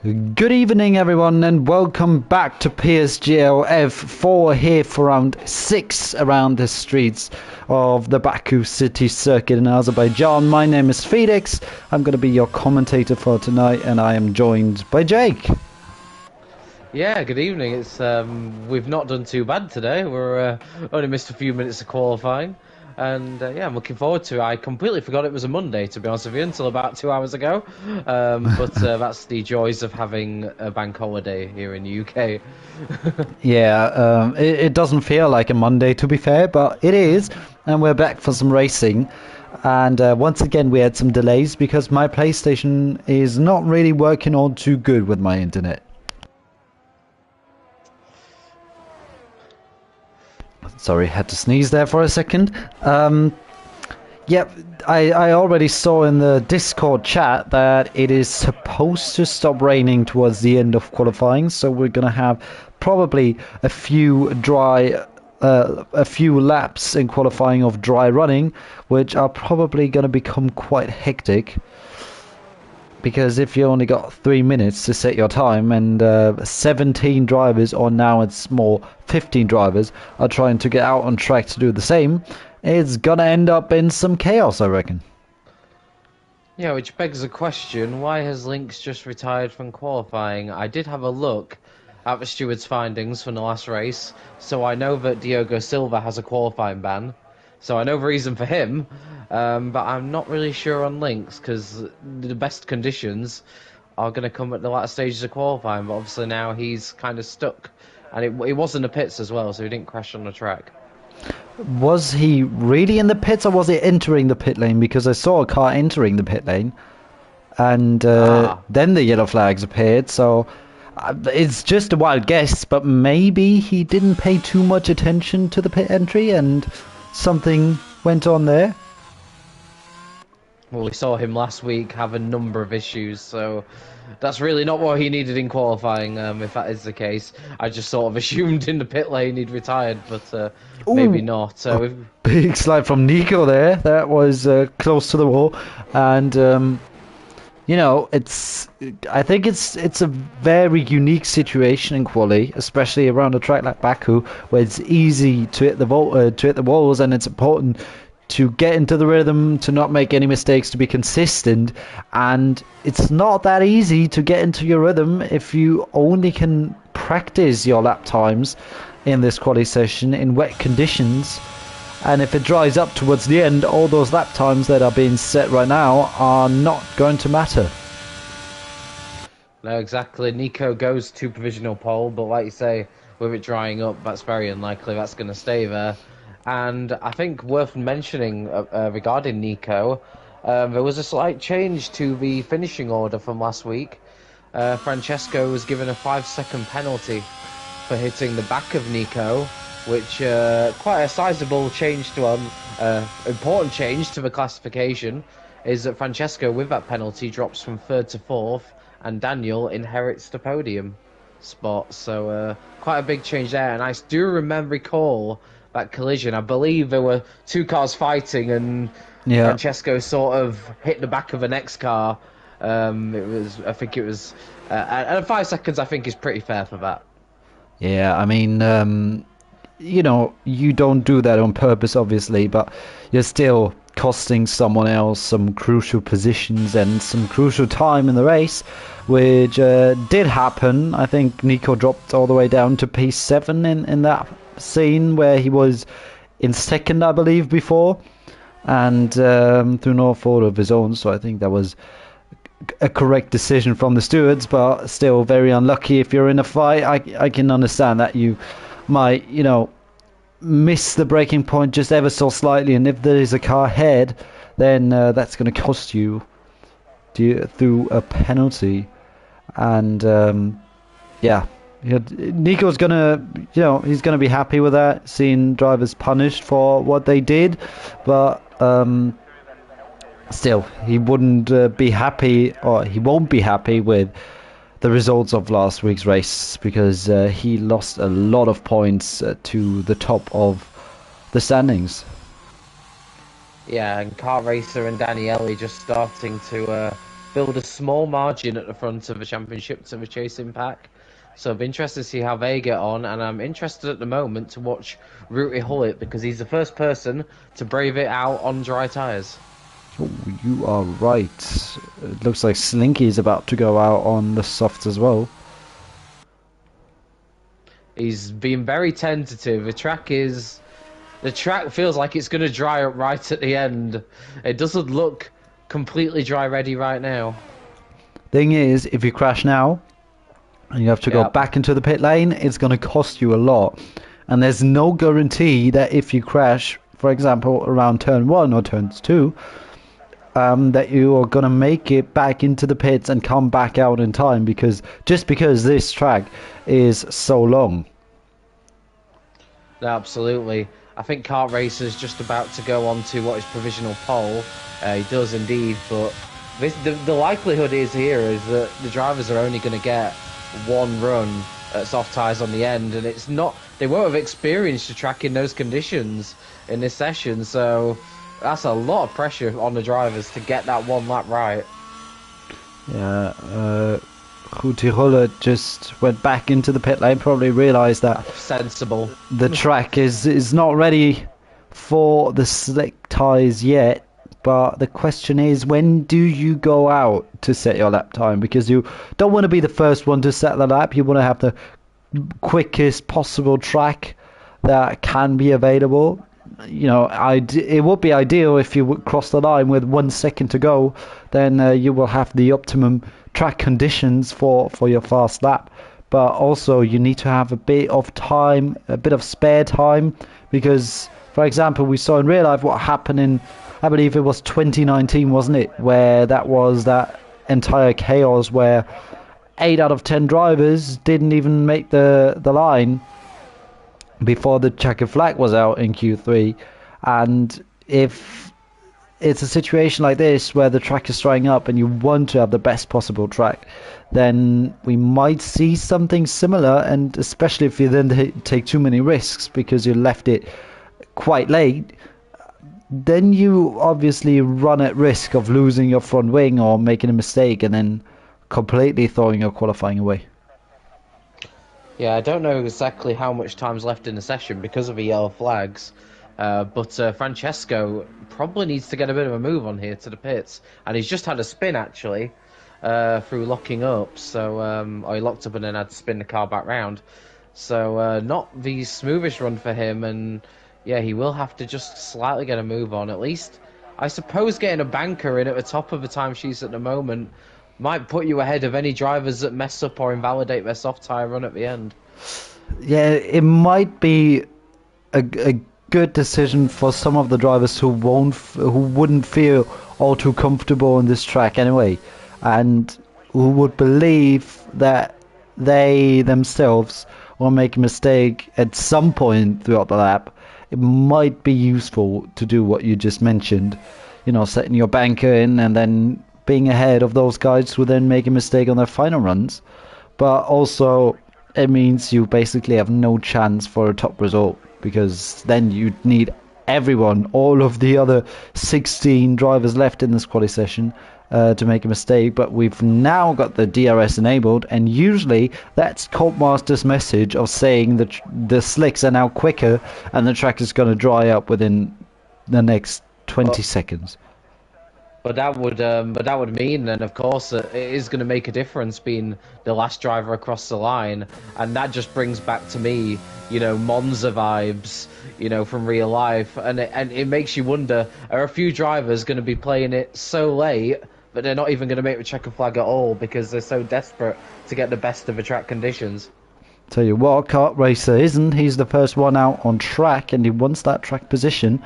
Good evening everyone and welcome back to PSGL F4 here for round 6 around the streets of the Baku city circuit in Azerbaijan. My name is Felix, I'm going to be your commentator for tonight and I am joined by Jake. Yeah, good evening. It's we've not done too bad today. We're only missed a few minutes of qualifying, and yeah, I'm looking forward to it. I completely forgot it was a Monday, to be honest with you, until about 2 hours ago. But that's the joys of having a bank holiday here in the UK. Yeah, it doesn't feel like a Monday to be fair, but it is, and we're back for some racing. And once again we had some delays because my PlayStation is not really working all too good with my internet. Sorry, had to sneeze there for a second. Yep, I already saw in the Discord chat that it is supposed to stop raining towards the end of qualifying, so we're gonna have probably a few laps in qualifying of dry running, which are probably gonna become quite hectic. Because if you only got 3 minutes to set your time and 17 drivers, or now it's more 15 drivers, are trying to get out on track to do the same, it's gonna end up in some chaos, I reckon. Yeah, which begs the question, why has Lynx just retired from qualifying? I did have a look at the stewards' findings from the last race, so I know that Diogo Silva has a qualifying ban. So I know the reason for him, but I'm not really sure on Lynx, because the best conditions are going to come at the latter stages of qualifying, but obviously now he's kind of stuck. And it was in the pits as well, so he didn't crash on the track. Was he really in the pits, or was he entering the pit lane? Because I saw a car entering the pit lane, and then the yellow flags appeared, so it's just a wild guess, but maybe he didn't pay too much attention to the pit entry and something went on there. Well, we saw him last week have a number of issues, so that's really not what he needed in qualifying, if that is the case. I just sort of assumed in the pit lane he'd retired, but maybe Ooh, not. big slide from Nico there. That was close to the wall, and you know, I think it's a very unique situation in quali, especially around a track like Baku, where it's easy to hit the walls, and it's important to get into the rhythm, to not make any mistakes, to be consistent. And it's not that easy to get into your rhythm if you only can practice your lap times in this quali session in wet conditions. And if it dries up towards the end, all those lap times that are being set right now are not going to matter. No, exactly. Nico goes to provisional pole, but like you say, with it drying up, that's very unlikely that's going to stay there. And I think worth mentioning regarding Nico, there was a slight change to the finishing order from last week. Francesco was given a 5-second penalty for hitting the back of Nico, which quite a sizable change to important change to the classification is that Francesco, with that penalty, drops from 3rd to 4th, and Daniel inherits the podium spot. So quite a big change there. And I do recall that collision. I believe there were two cars fighting, and Yeah. Francesco sort of hit the back of the next car. I think it was, and 5 seconds I think is pretty fair for that. Yeah, I mean, you know, you don't do that on purpose, obviously, but you're still costing someone else some crucial positions and some crucial time in the race, which did happen. I think Nico dropped all the way down to P7 in that scene where he was in second, I believe, before, and through no fault of his own, so I think that was a correct decision from the stewards, but still very unlucky. If you're in a fight, I can understand that you might, you know, miss the braking point just ever so slightly, and if there is a car ahead, then that's going to cost you through a penalty. And yeah, Nico's gonna, you know, he's gonna be happy with that, seeing drivers punished for what they did, but still, he wouldn't be happy, or he won't be happy with the results of last week's race, because he lost a lot of points to the top of the standings. Yeah, and Car Racer and Daniele just starting to build a small margin at the front of the championship to the chasing pack. So I'll be interested to see how they get on, and I'm interested at the moment to watch Rooty Hullet because he's the first person to brave it out on dry tyres. Oh, you are right. It looks like Slinky is about to go out on the softs as well. He's being very tentative. The track feels like it's going to dry up right at the end. It doesn't look completely dry ready right now. Thing is, if you crash now, and you have to go back into the pit lane, it's going to cost you a lot. And there's no guarantee that if you crash, for example, around turn 1 or turns 2, that you are going to make it back into the pits and come back out in time, because this track is so long. No, absolutely. I think Kart Racer's just about to go on to what is provisional pole. He does indeed, but the likelihood is that the drivers are only going to get one run at soft tyres on the end, and it's not, they won't have experienced the track in those conditions in this session, so that's a lot of pressure on the drivers to get that one lap right. Yeah, Hullet just went back into the pit lane, probably realised that sensible. The track is not ready for the slick tyres yet. But the question is, when do you go out to set your lap time? Because you don't want to be the first one to set the lap. You want to have the quickest possible track that can be available. You know, it would be ideal if you would cross the line with 1 second to go. Then you will have the optimum track conditions for your fast lap. But also, you need to have a bit of time, a bit of spare time. Because, for example, we saw in real life what happened in, I believe it was 2019, wasn't it? Where that was that entire chaos where 8 out of 10 drivers didn't even make the line before the checkered flag was out in Q3. And if it's a situation like this where the track is drying up and you want to have the best possible track, then we might see something similar. And especially if you then take too many risks because you left it quite late, then you obviously run at risk of losing your front wing or making a mistake and then completely throwing your qualifying away. Yeah, I don't know exactly how much time's left in the session because of the yellow flags, but Francesco probably needs to get a bit of a move on here to the pits, and he's just had a spin actually through locking up, so or he locked up and then had to spin the car back round, so not the smoothest run for him, and yeah, he will have to just slightly get a move on. At least, I suppose getting a banker in at the top of the timesheets at the moment might put you ahead of any drivers that mess up or invalidate their soft tyre run at the end. Yeah, it might be a good decision for some of the drivers who wouldn't feel all too comfortable on this track anyway, and who would believe that they themselves will make a mistake at some point throughout the lap. It might be useful to do what you just mentioned, you know, setting your banker in and then being ahead of those guys who then make a mistake on their final runs. But also, it means you basically have no chance for a top result, because then you need everyone, all of the other 16 drivers left in this quali session, to make a mistake. But we've now got the DRS enabled, and usually that's Codemaster's message of saying that the slicks are now quicker and the track is going to dry up within the next 20 seconds. But that would mean then, of course, that it is going to make a difference being the last driver across the line, and that just brings back to me, you know, Monza vibes, you know, from real life, and it makes you wonder: are a few drivers going to be playing it so late that they're not even going to make the checker flag at all because they're so desperate to get the best of the track conditions? Tell you what, Kart Racer isn't. He's the first one out on track, and he wants that track position.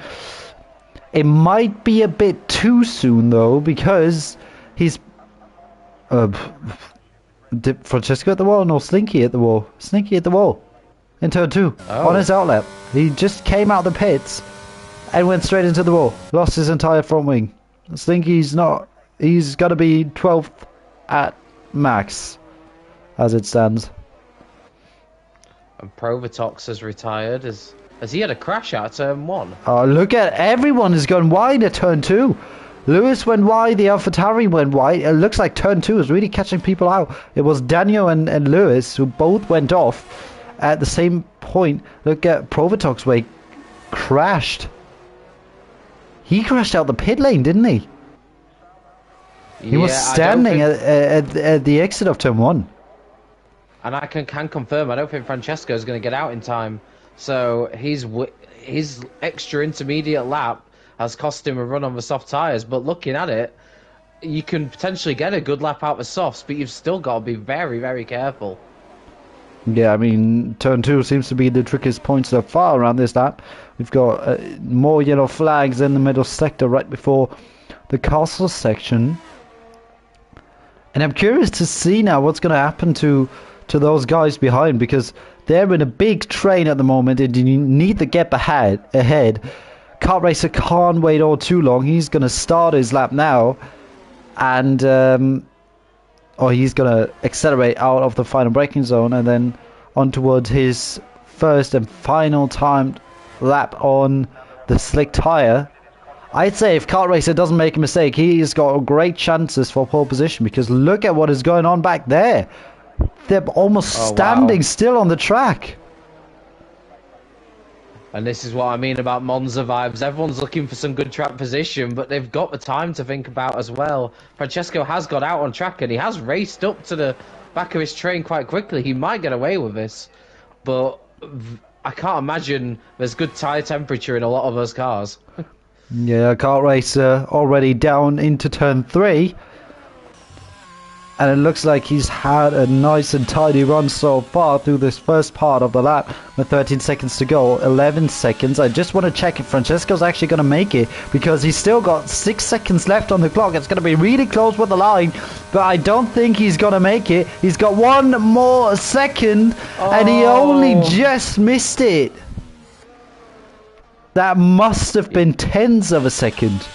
It might be a bit too soon, though, because he's... Francesco at the wall? No, Slinky at the wall. Slinky at the wall. In turn 2. Oh. On his outlet. He just came out the pits and went straight into the wall. Lost his entire front wing. Slinky's not... He's got to be 12th at max, as it stands. And Provatox has retired. Has he had a crash out of turn 1? Oh, look at everyone has gone wide at turn 2. Lewis went wide, the AlphaTauri went wide. It looks like turn 2 is really catching people out. It was Daniel and Lewis who both went off at the same point. Look at Provotox where he crashed. He crashed out the pit lane, didn't he? He was standing at the exit of turn 1. And I can confirm, I don't think Francesco is going to get out in time. So his extra intermediate lap has cost him a run on the soft tyres. But looking at it, you can potentially get a good lap out the softs, but you've still got to be very, very careful. Yeah, I mean, turn 2 seems to be the trickiest point so far around this lap. We've got more yellow flags in the middle sector right before the castle section. And I'm curious to see now what's going to happen to those guys behind, because they're in a big train at the moment and you need to get ahead. Kart Racer can't wait all too long. He's going to start his lap now, and he's going to accelerate out of the final braking zone and then on towards his first and final timed lap on the slick tyre. I'd say if Kart Racer doesn't make a mistake, he's got great chances for pole position, because look at what is going on back there. They're almost standing still on the track. And this is what I mean about Monza vibes. Everyone's looking for some good track position, but they've got the time to think about as well. Francesco has got out on track and he has raced up to the back of his train quite quickly. He might get away with this, but I can't imagine there's good tyre temperature in a lot of those cars. Yeah, Kart Racer already down into turn 3. And it looks like he's had a nice and tidy run so far through this first part of the lap. With 13 seconds to go, 11 seconds. I just want to check if Francesco's actually going to make it, because he's still got 6 seconds left on the clock. It's going to be really close with the line, but I don't think he's going to make it. He's got 1 more second, and he only just missed it. That must have been tenths of a second.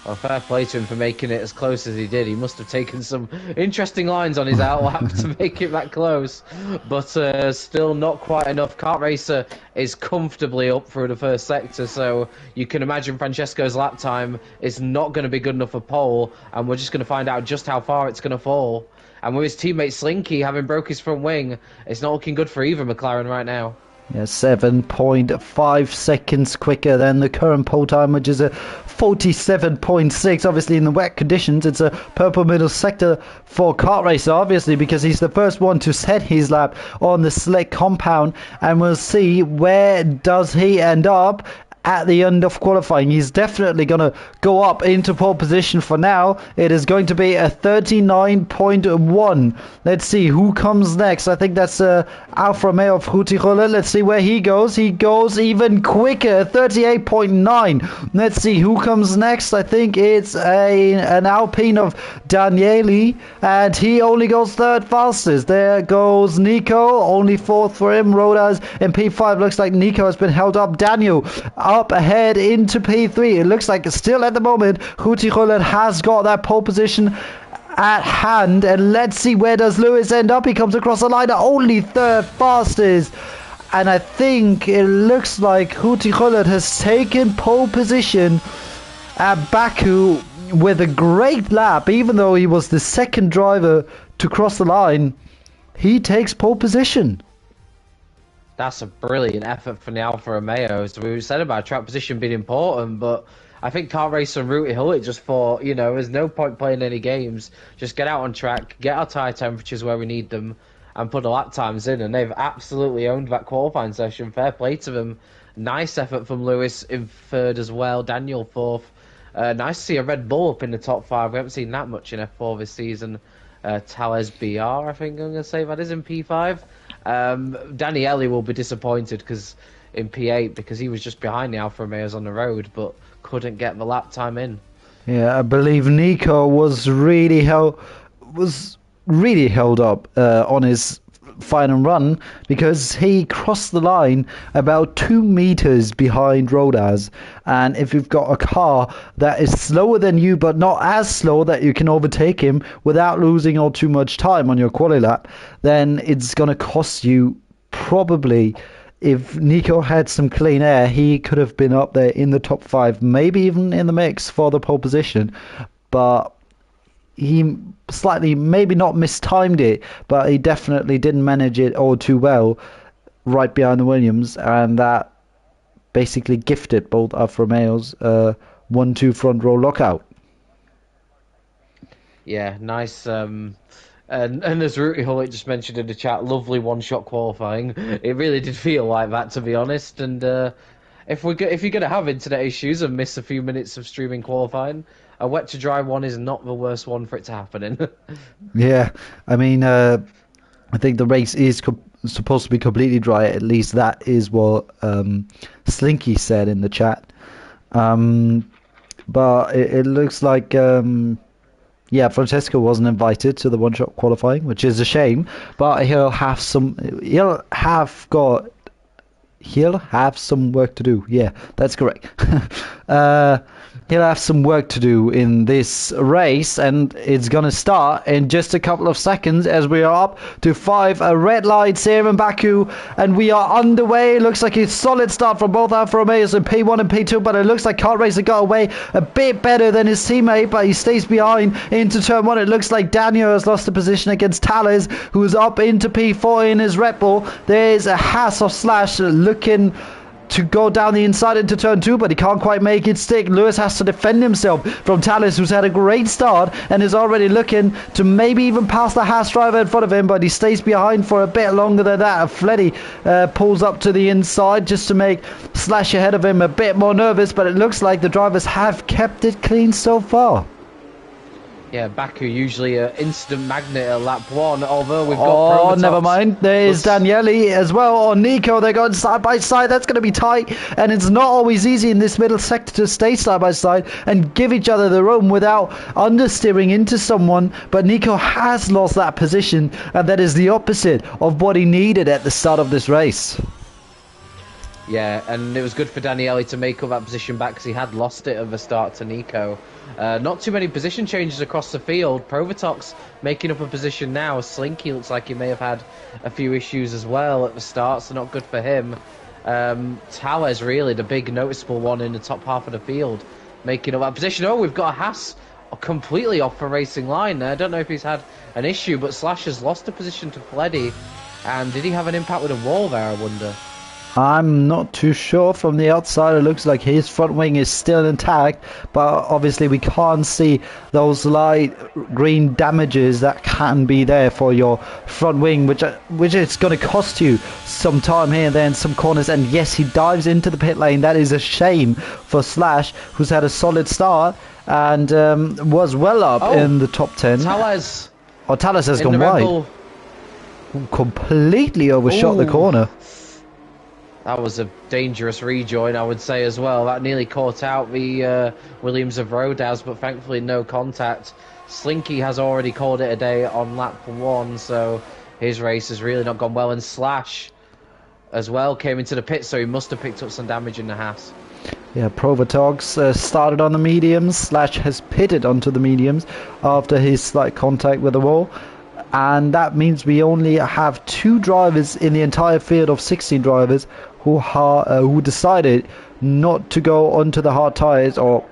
Well, fair play to him for making it as close as he did. He must have taken some interesting lines on his outlap to make it that close. But still not quite enough. Kart Racer is comfortably up through the first sector, so you can imagine Francesco's lap time is not going to be good enough for pole, and we're just going to find out just how far it's going to fall. And with his teammate Slinky having broke his front wing, it's not looking good for either McLaren right now. Yeah, 7.5 seconds quicker than the current pole time, which is a 47.6. Obviously, in the wet conditions, it's a purple middle sector for Kart Racer, obviously, because he's the first one to set his lap on the slick compound. And we'll see where does he end up at the end of qualifying. He's definitely going to go up into pole position for now. It is going to be a 39.1. Let's see who comes next. I think that's Alfa Romeo of Hutichola. Let's see where he goes. He goes even quicker, 38.9. Let's see who comes next. I think it's an Alpine of Danieli, and he only goes third fastest. There goes Nico, only fourth for him. Rodas in P5. Looks like Nico has been held up. Daniel up ahead into P3. It looks like still at the moment Hutichola has got that pole position at hand, and let's see where does Lewis end up. He comes across the line at only third fastest, and I think it looks like Hutichola has taken pole position at Baku with a great lap. Even though he was the second driver to cross the line, he takes pole position. That's a brilliant effort from the Alfa Romeos. We said about track position being important, but I think Kart Racer and Rooty Hullet just thought, you know, there's no point playing any games. Just get out on track, get our tyre temperatures where we need them, and put the lap times in. And they've absolutely owned that qualifying session. Fair play to them. Nice effort from Lewis in third as well. Daniel fourth. Nice to see a Red Bull up in the top 5. We haven't seen that much in F4 this season. Thales BR, I think I'm going to say that is in P5. Daniele will be disappointed in P8 because he was just behind the Alfa Romeos on the road, but couldn't get the lap time in. Yeah, I believe Nico was really held up on his final run, because he crossed the line about 2 meters behind Rodas. And if you've got a car that is slower than you but not as slow that you can overtake him without losing all too much time on your quali lap, then it's going to cost you probably if Nico had some clean air, he could have been up there in the top five, maybe even in the mix for the pole position. But he slightly, maybe not mistimed it, but he definitely didn't manage it all too well right behind the Williams, and that basically gifted both Alfa Romeos 1-2 front row lockout. Yeah, nice. And as Rooty Hullet just mentioned in the chat, lovely one-shot qualifying. It really did feel like that, to be honest. And if you're gonna have internet issues and miss a few minutes of streaming qualifying, a wet to dry one is not the worst one for it to happen in. Yeah, I mean, I think the race is supposed to be completely dry. At least that is what Slinky said in the chat. But it looks like, yeah, Francesco wasn't invited to the one-shot qualifying, which is a shame. But he'll have some. He'll have some work to do. Yeah, that's correct. He'll have some work to do in this race, and it's going to start in just a couple of seconds as we are up to 5 red lights here in Baku, and we are underway. Looks like a solid start from both Alfa Romeos in P1 and P2, but it looks like Kart Racer got away a bit better than his teammate, but he stays behind into turn 1. It looks like Daniel has lost the position against Thales, who's up into P4 in his Red Bull. There's a Haas of Slash looking to go down the inside into turn 2, but he can't quite make it stick. Lewis has to defend himself from Thales, who's had a great start and is already looking to maybe even pass the Haas driver in front of him, but he stays behind for a bit longer than that. Fleddy pulls up to the inside just to make Slash ahead of him a bit more nervous, but it looks like the drivers have kept it clean so far. Yeah, Baku usually an instant magnet at lap 1, although we've got Oh, Prototypes. never mind. There is Daniele as well, or Nico. They're going side by side. That's going to be tight, and it's not always easy in this middle sector to stay side by side and give each other the room without understeering into someone. But Nico has lost that position, and that is the opposite of what he needed at the start of this race. Yeah, and it was good for Daniele to make up that position back because he had lost it at the start to Nico. Not too many position changes across the field. Provotox making up a position now. Slinky looks like he may have had a few issues as well at the start, so not good for him. Towers really the big noticeable one in the top half of the field, making up that position. Oh, we've got a Haas completely off the racing line. I don't know if he's had an issue, but Slash has lost a position to Fleddy. And did he have an impact with a wall there, I wonder? I'm not too sure. From the outside it looks like his front wing is still intact, but obviously we can't see those light green damages that can be there for your front wing, which it's going to cost you some time here and there in some corners. And yes, he dives into the pit lane. That is a shame for Slash, who's had a solid start and was well up in the top 10. Thales has gone wide. Completely overshot the corner. That was a dangerous rejoin, I would say, as well. That nearly caught out the Williams of Rodaz, but thankfully no contact. Slinky has already called it a day on lap 1, so his race has really not gone well. And Slash, as well, came into the pit, so he must have picked up some damage in the Haas. Yeah, Provotox started on the mediums. Slash has pitted onto the mediums after his slight contact with the wall. And that means we only have 2 drivers in the entire field of 16 drivers who decided not to go onto the hard tyres, or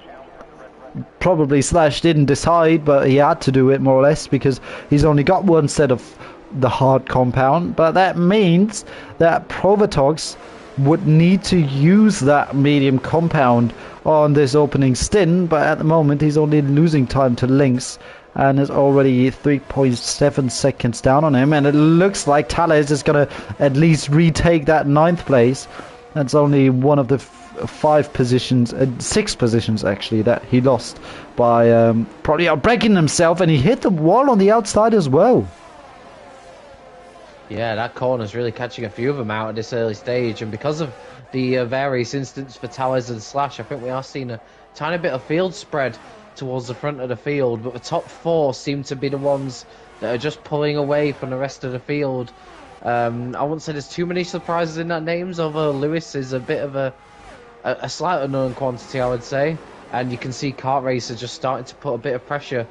probably Slash didn't decide, but he had to do it more or less because he's only got one set of the hard compound. But that means that Provotox would need to use that medium compound on this opening stint, but at the moment he's only losing time to Lynx and is already 3.7 seconds down on him, and it looks like Thales is going to at least retake that 9th place. That's only one of the 5 positions, 6 positions actually, that he lost by probably outbreaking himself, and he hit the wall on the outside as well. Yeah, that corner's really catching a few of them out at this early stage, and because of the various instances for Towers and Slash, I think we are seeing a tiny bit of field spread towards the front of the field, but the top 4 seem to be the ones that are just pulling away from the rest of the field. I wouldn't say there's too many surprises in that names, although Lewis is a bit of a slight unknown quantity, I would say, and you can see Kart Racer just starting to put a bit of pressure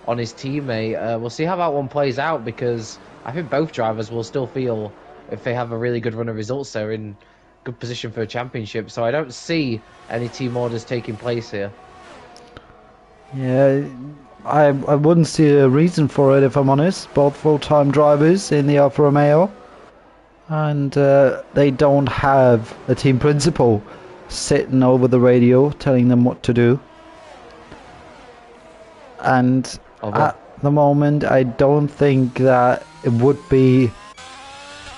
on his teammate. We'll see how that one plays out, because I think both drivers will still feel if they have a really good run of results, they're in good position for a championship. So I don't see any team orders taking place here. Yeah, I wouldn't see a reason for it if I'm honest. Both full-time drivers in the Alfa Romeo, and they don't have a team principal sitting over the radio telling them what to do. And at the moment, I don't think that it would be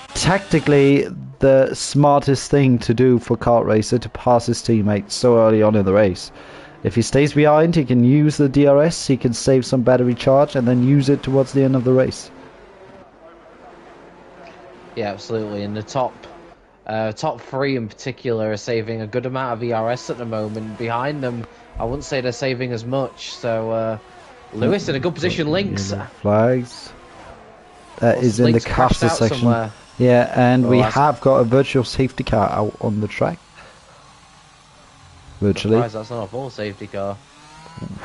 tactically the smartest thing to do for Kart Racer to pass his teammates so early on in the race. If he stays behind, he can use the DRS, he can save some battery charge and then use it towards the end of the race. Yeah, absolutely. And the top three in particular are saving a good amount of ERS at the moment. Behind them, I wouldn't say they're saving as much. So Lewis in a good position. Links. Flags. That is in the caster section. Somewhere. Yeah, and we have got a virtual safety car out on the track. Virtually. Surprised that's not a full safety car.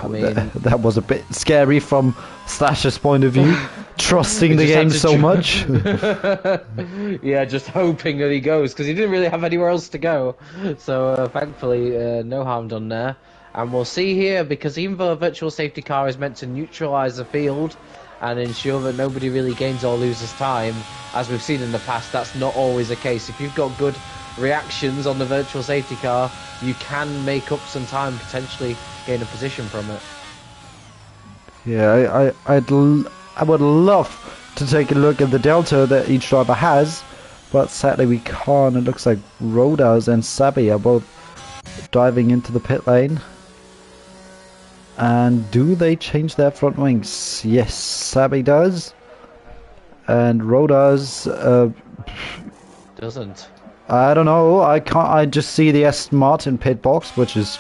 I mean, that was a bit scary from Slash's point of view, trusting the game so much. Yeah, just hoping that he goes, because he didn't really have anywhere else to go. So thankfully, no harm done there. And we'll see here, because even though a virtual safety car is meant to neutralise the field and ensure that nobody really gains or loses time, as we've seen in the past, that's not always the case. If you've got good reactions on the virtual safety car, you can make up some time, potentially gain a position from it. Yeah, I would love to take a look at the delta that each driver has, but sadly we can't. It looks like Rodas and Sabi are both diving into the pit lane. And do they change their front wings? Yes, Sabi does. And Rodas doesn't. I don't know. I just see the Aston Martin pit box, which is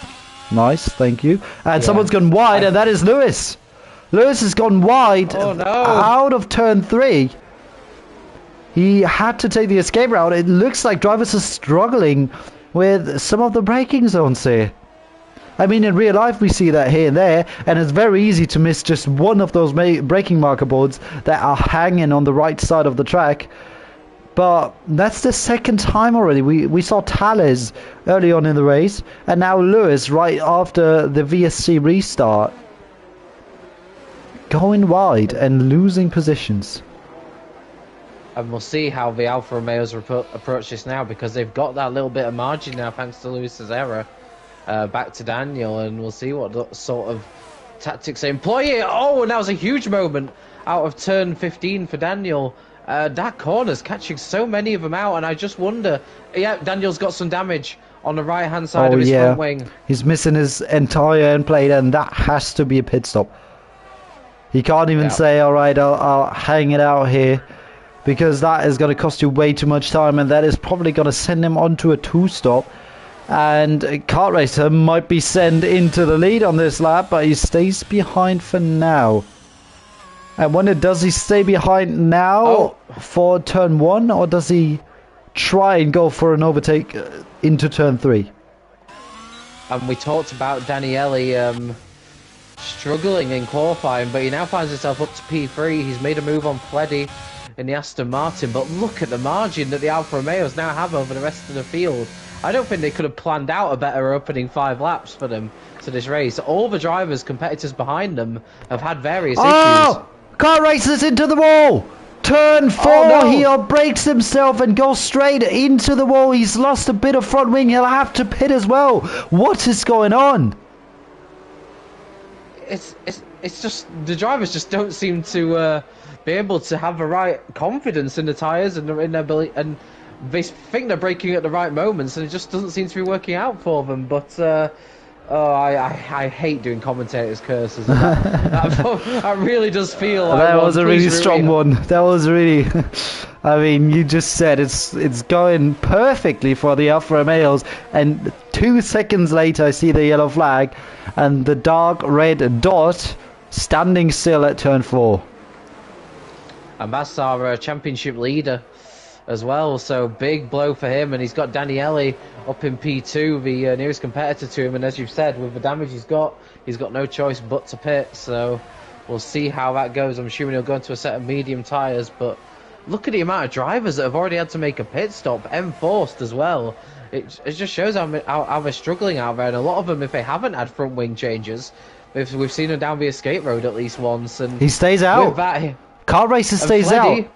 nice. Thank you. And someone's gone wide, and that is Lewis. Lewis has gone wide out of turn 3. He had to take the escape route. It looks like drivers are struggling with some of the braking zones here. I mean, in real life, we see that here and there, and it's very easy to miss just one of those braking marker boards that are hanging on the right side of the track. But that's the second time already. We saw Thales early on in the race, and now Lewis right after the VSC restart. Going wide and losing positions. And we'll see how the Alfa Romeos approach this now, because they've got that little bit of margin now thanks to Lewis's error. Back to Daniel, and we'll see what sort of tactics they employ here. Oh, and that was a huge moment out of turn 15 for Daniel. That corner's catching so many of them out, and I just wonder. Yeah, Daniel's got some damage on the right hand side of his front wing. He's missing his entire end plate, and that has to be a pit stop. He can't even say, alright, I'll hang it out here, because that is going to cost you way too much time, and that is probably going to send him onto a 2-stop. And Kart Racer might be sent into the lead on this lap, but he stays behind for now. I wonder, does he stay behind now for turn 1, or does he try and go for an overtake into turn 3? And we talked about Daniele struggling in qualifying, but he now finds himself up to P3. He's made a move on Pleddy in the Aston Martin, but look at the margin that the Alfa Romeos now have over the rest of the field. I don't think they could have planned out a better opening 5 laps for them to this race. All the drivers, competitors behind them, have had various issues. Car races into the wall! Turn 4, he brakes himself and goes straight into the wall. He's lost a bit of front wing. He'll have to pit as well. What is going on? It's just the drivers just don't seem to be able to have the right confidence in the tyres and in their ability, and they think they're braking at the right moments, and it just doesn't seem to be working out for them. But I hate doing commentators' curses. That really does feel like that was a really strong one. That was really. I mean, you just said it's going perfectly for the Alfa Romeos, and 2 seconds later, I see the yellow flag and the dark red dot standing still at turn 4. And that's our championship leader as well, so big blow for him, and he's got Daniele up in P2, the nearest competitor to him, and as you've said, with the damage he's got no choice but to pit, so we'll see how that goes. I'm assuming he'll go into a set of medium tyres, but look at the amount of drivers that have already had to make a pit stop, enforced as well. It just shows how they're struggling out there, and a lot of them, if they haven't had front wing changes, we've seen them down the escape road at least once. And He stays with out. that, Kart Racer and stays out.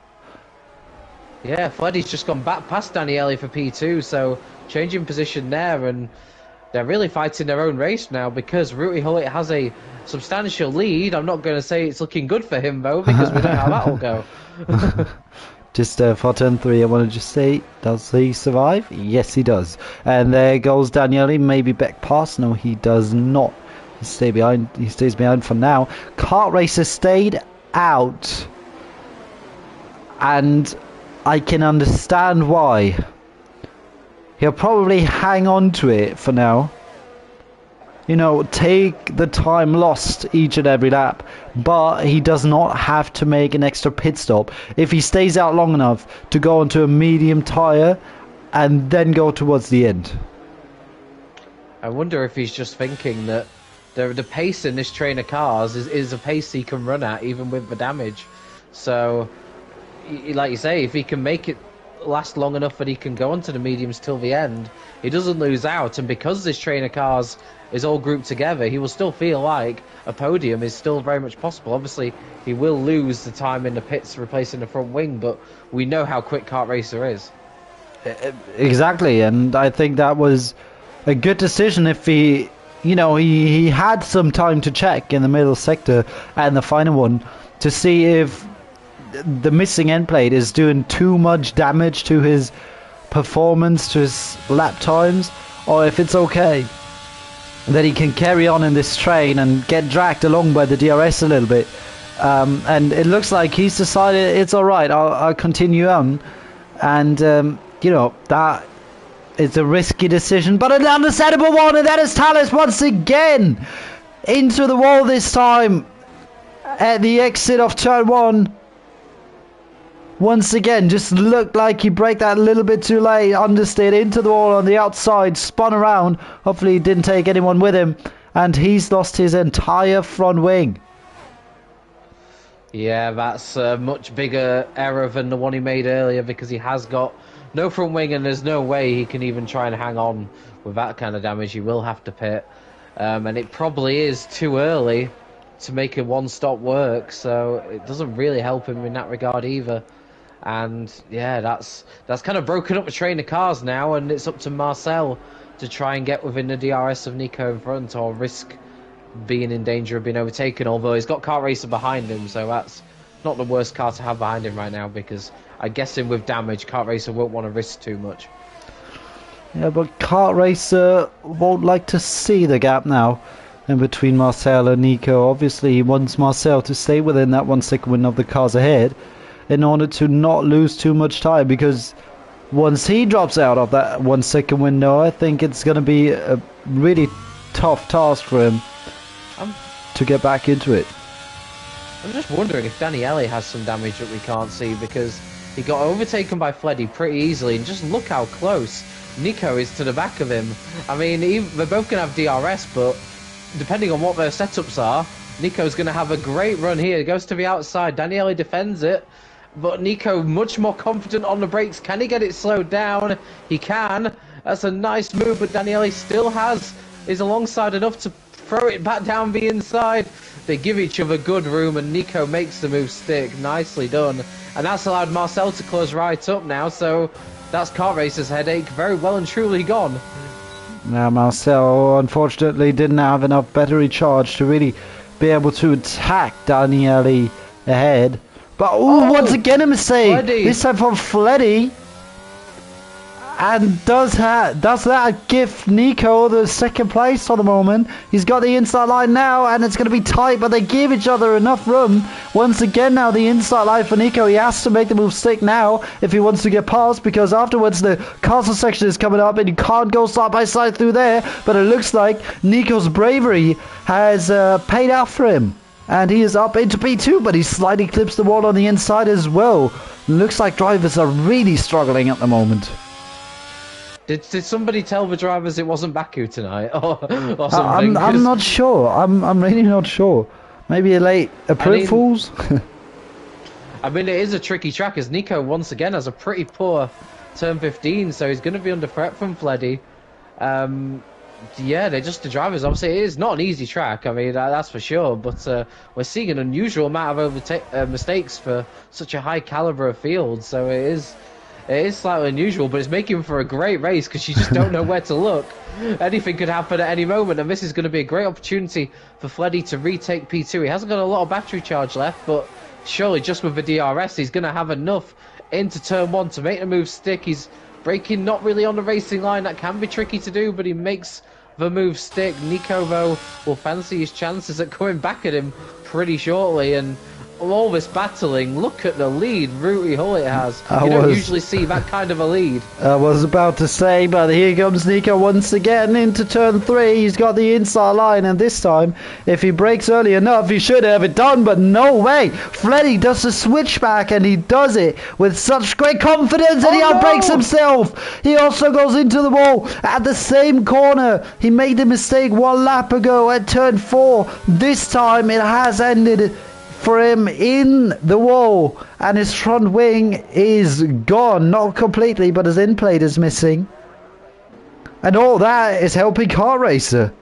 Yeah, Fleddy's just gone back past Daniele for P2, so changing position there, and they're really fighting their own race now because Rooty Hullet has a substantial lead. I'm not going to say it's looking good for him though, because we don't know how that will go. Just for turn 3, I want to just say, does he survive? Yes, he does. And there goes Daniele, maybe back past. No, he does not. He stays behind. He stays behind for now. Kart Racer stayed out, and I can understand why. He'll probably hang on to it for now. You know, take the time lost each and every lap, but he does not have to make an extra pit stop if he stays out long enough to go onto a medium tyre and then go towards the end. I wonder if he's just thinking that the pace in this train of cars is a pace he can run at even with the damage. So, like you say, if he can make it last long enough that he can go onto the mediums till the end, he doesn't lose out, and because this train of cars is all grouped together, he will still feel like a podium is still very much possible. Obviously, he will lose the time in the pits replacing the front wing, but we know how quick Kart Racer is. Exactly, and I think that was a good decision. If he, you know, he had some time to check in the middle sector and the final one to see if the missing end plate is doing too much damage to his performance, to his lap times, or if it's okay that he can carry on in this train and get dragged along by the DRS a little bit. And it looks like he's decided it's alright, I'll continue on. And, you know, that is a risky decision, but an understandable one, and that is Tallis once again into the wall this time at the exit of turn 1. Once again, just looked like he braked that a little bit too late, understeered into the wall on the outside, spun around, hopefully he didn't take anyone with him, and he's lost his entire front wing. Yeah, that's a much bigger error than the one he made earlier, because he has got no front wing and there's no way he can even try and hang on with that kind of damage. He will have to pit, and it probably is too early to make a one-stop work, so it doesn't really help him in that regard either. And yeah, that's kind of broken up the train of cars now, and it's up to Marcel to try and get within the DRS of Nico in front, or risk being in danger of being overtaken. Although he's got Kart Racer behind him, so that's not the worst car to have behind him right now, because I guess him with damage, Kart Racer won't want to risk too much. Yeah, but Kart Racer won't like to see the gap now in between Marcel and Nico. Obviously, he wants Marcel to stay within that 1 second win of the cars ahead, in order to not lose too much time, because once he drops out of that 1 second window, I think it's going to be a really tough task for him to get back into it. I'm just wondering if Daniele has some damage that we can't see, because he got overtaken by Fleddy pretty easily, and just look how close Nico is to the back of him. I mean, they're both going to have DRS, but depending on what their setups are, Nico's going to have a great run here. He goes to the outside, Daniele defends it, but Nico much more confident on the brakes. Can he get it slowed down? He can. That's a nice move, but Daniele is alongside enough to throw it back down the inside. They give each other good room, and Nico makes the move stick. Nicely done. And that's allowed Marcel to close right up now, so that's Kart Racer's headache very well and truly gone. Now Marcel unfortunately didn't have enough battery charge to really be able to attack Daniele ahead. But once again a mistake. Fleddy. This time from Fleddy. And does that give Nico the second place for the moment? He's got the inside line now, and it's going to be tight, but they give each other enough room. Once again now the inside line for Nico. He has to make the move stick now if he wants to get past, because afterwards the castle section is coming up and you can't go side by side through there. But it looks like Nico's bravery has paid off for him. And he is up into P2, but he slightly clips the wall on the inside as well. Looks like drivers are really struggling at the moment. Did somebody tell the drivers it wasn't Baku tonight, or something? I'm not sure. I'm really not sure. Maybe a late April Fools. I mean, it is a tricky track, as Nico once again has a pretty poor turn 15, so he's going to be under threat from Fleddy. Yeah, they're just the drivers. Obviously, it is not an easy track. I mean, that's for sure. But we're seeing an unusual amount of mistakes for such a high caliber of field. So it is slightly unusual, but it's making for a great race because you just don't know where to look. Anything could happen at any moment, and this is going to be a great opportunity for Fleddy to retake P2. He hasn't got a lot of battery charge left, but surely just with the DRS, he's going to have enough into turn 1 to make the move stick. He's braking not really on the racing line. That can be tricky to do, but he makes the move stick. Nico, though, will fancy his chances at coming back at him pretty shortly, and all this battling, look at the lead Rooty Hullet has. You don't usually see that kind of a lead. I was about to say, but here comes Nico once again into turn 3. He's got the inside line, and this time, if he brakes early enough, he should have it done, but no way. Fleddy does the switchback, and he does it with such great confidence, and he outbrakes himself. He also goes into the wall at the same corner. He made the mistake 1 lap ago at turn 4. This time, it has ended for him in the wall, and his front wing is gone, not completely, but his end plate is missing, and all that is helping Kart Racer.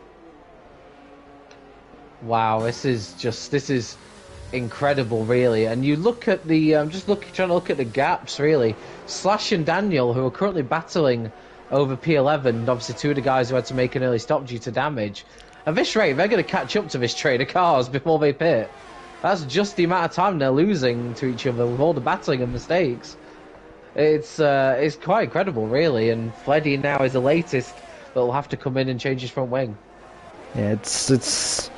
Wow, this is incredible, really. And you look at the trying to look at the gaps, really. Slash and Daniel, who are currently battling over P11, obviously 2 of the guys who had to make an early stop due to damage. At this rate, they're going to catch up to this train of cars before they pit. That's just the amount of time they're losing to each other with all the battling and mistakes. It's quite incredible, really. And Fleddy now is the latest that will have to come in and change his front wing. Yeah, it's.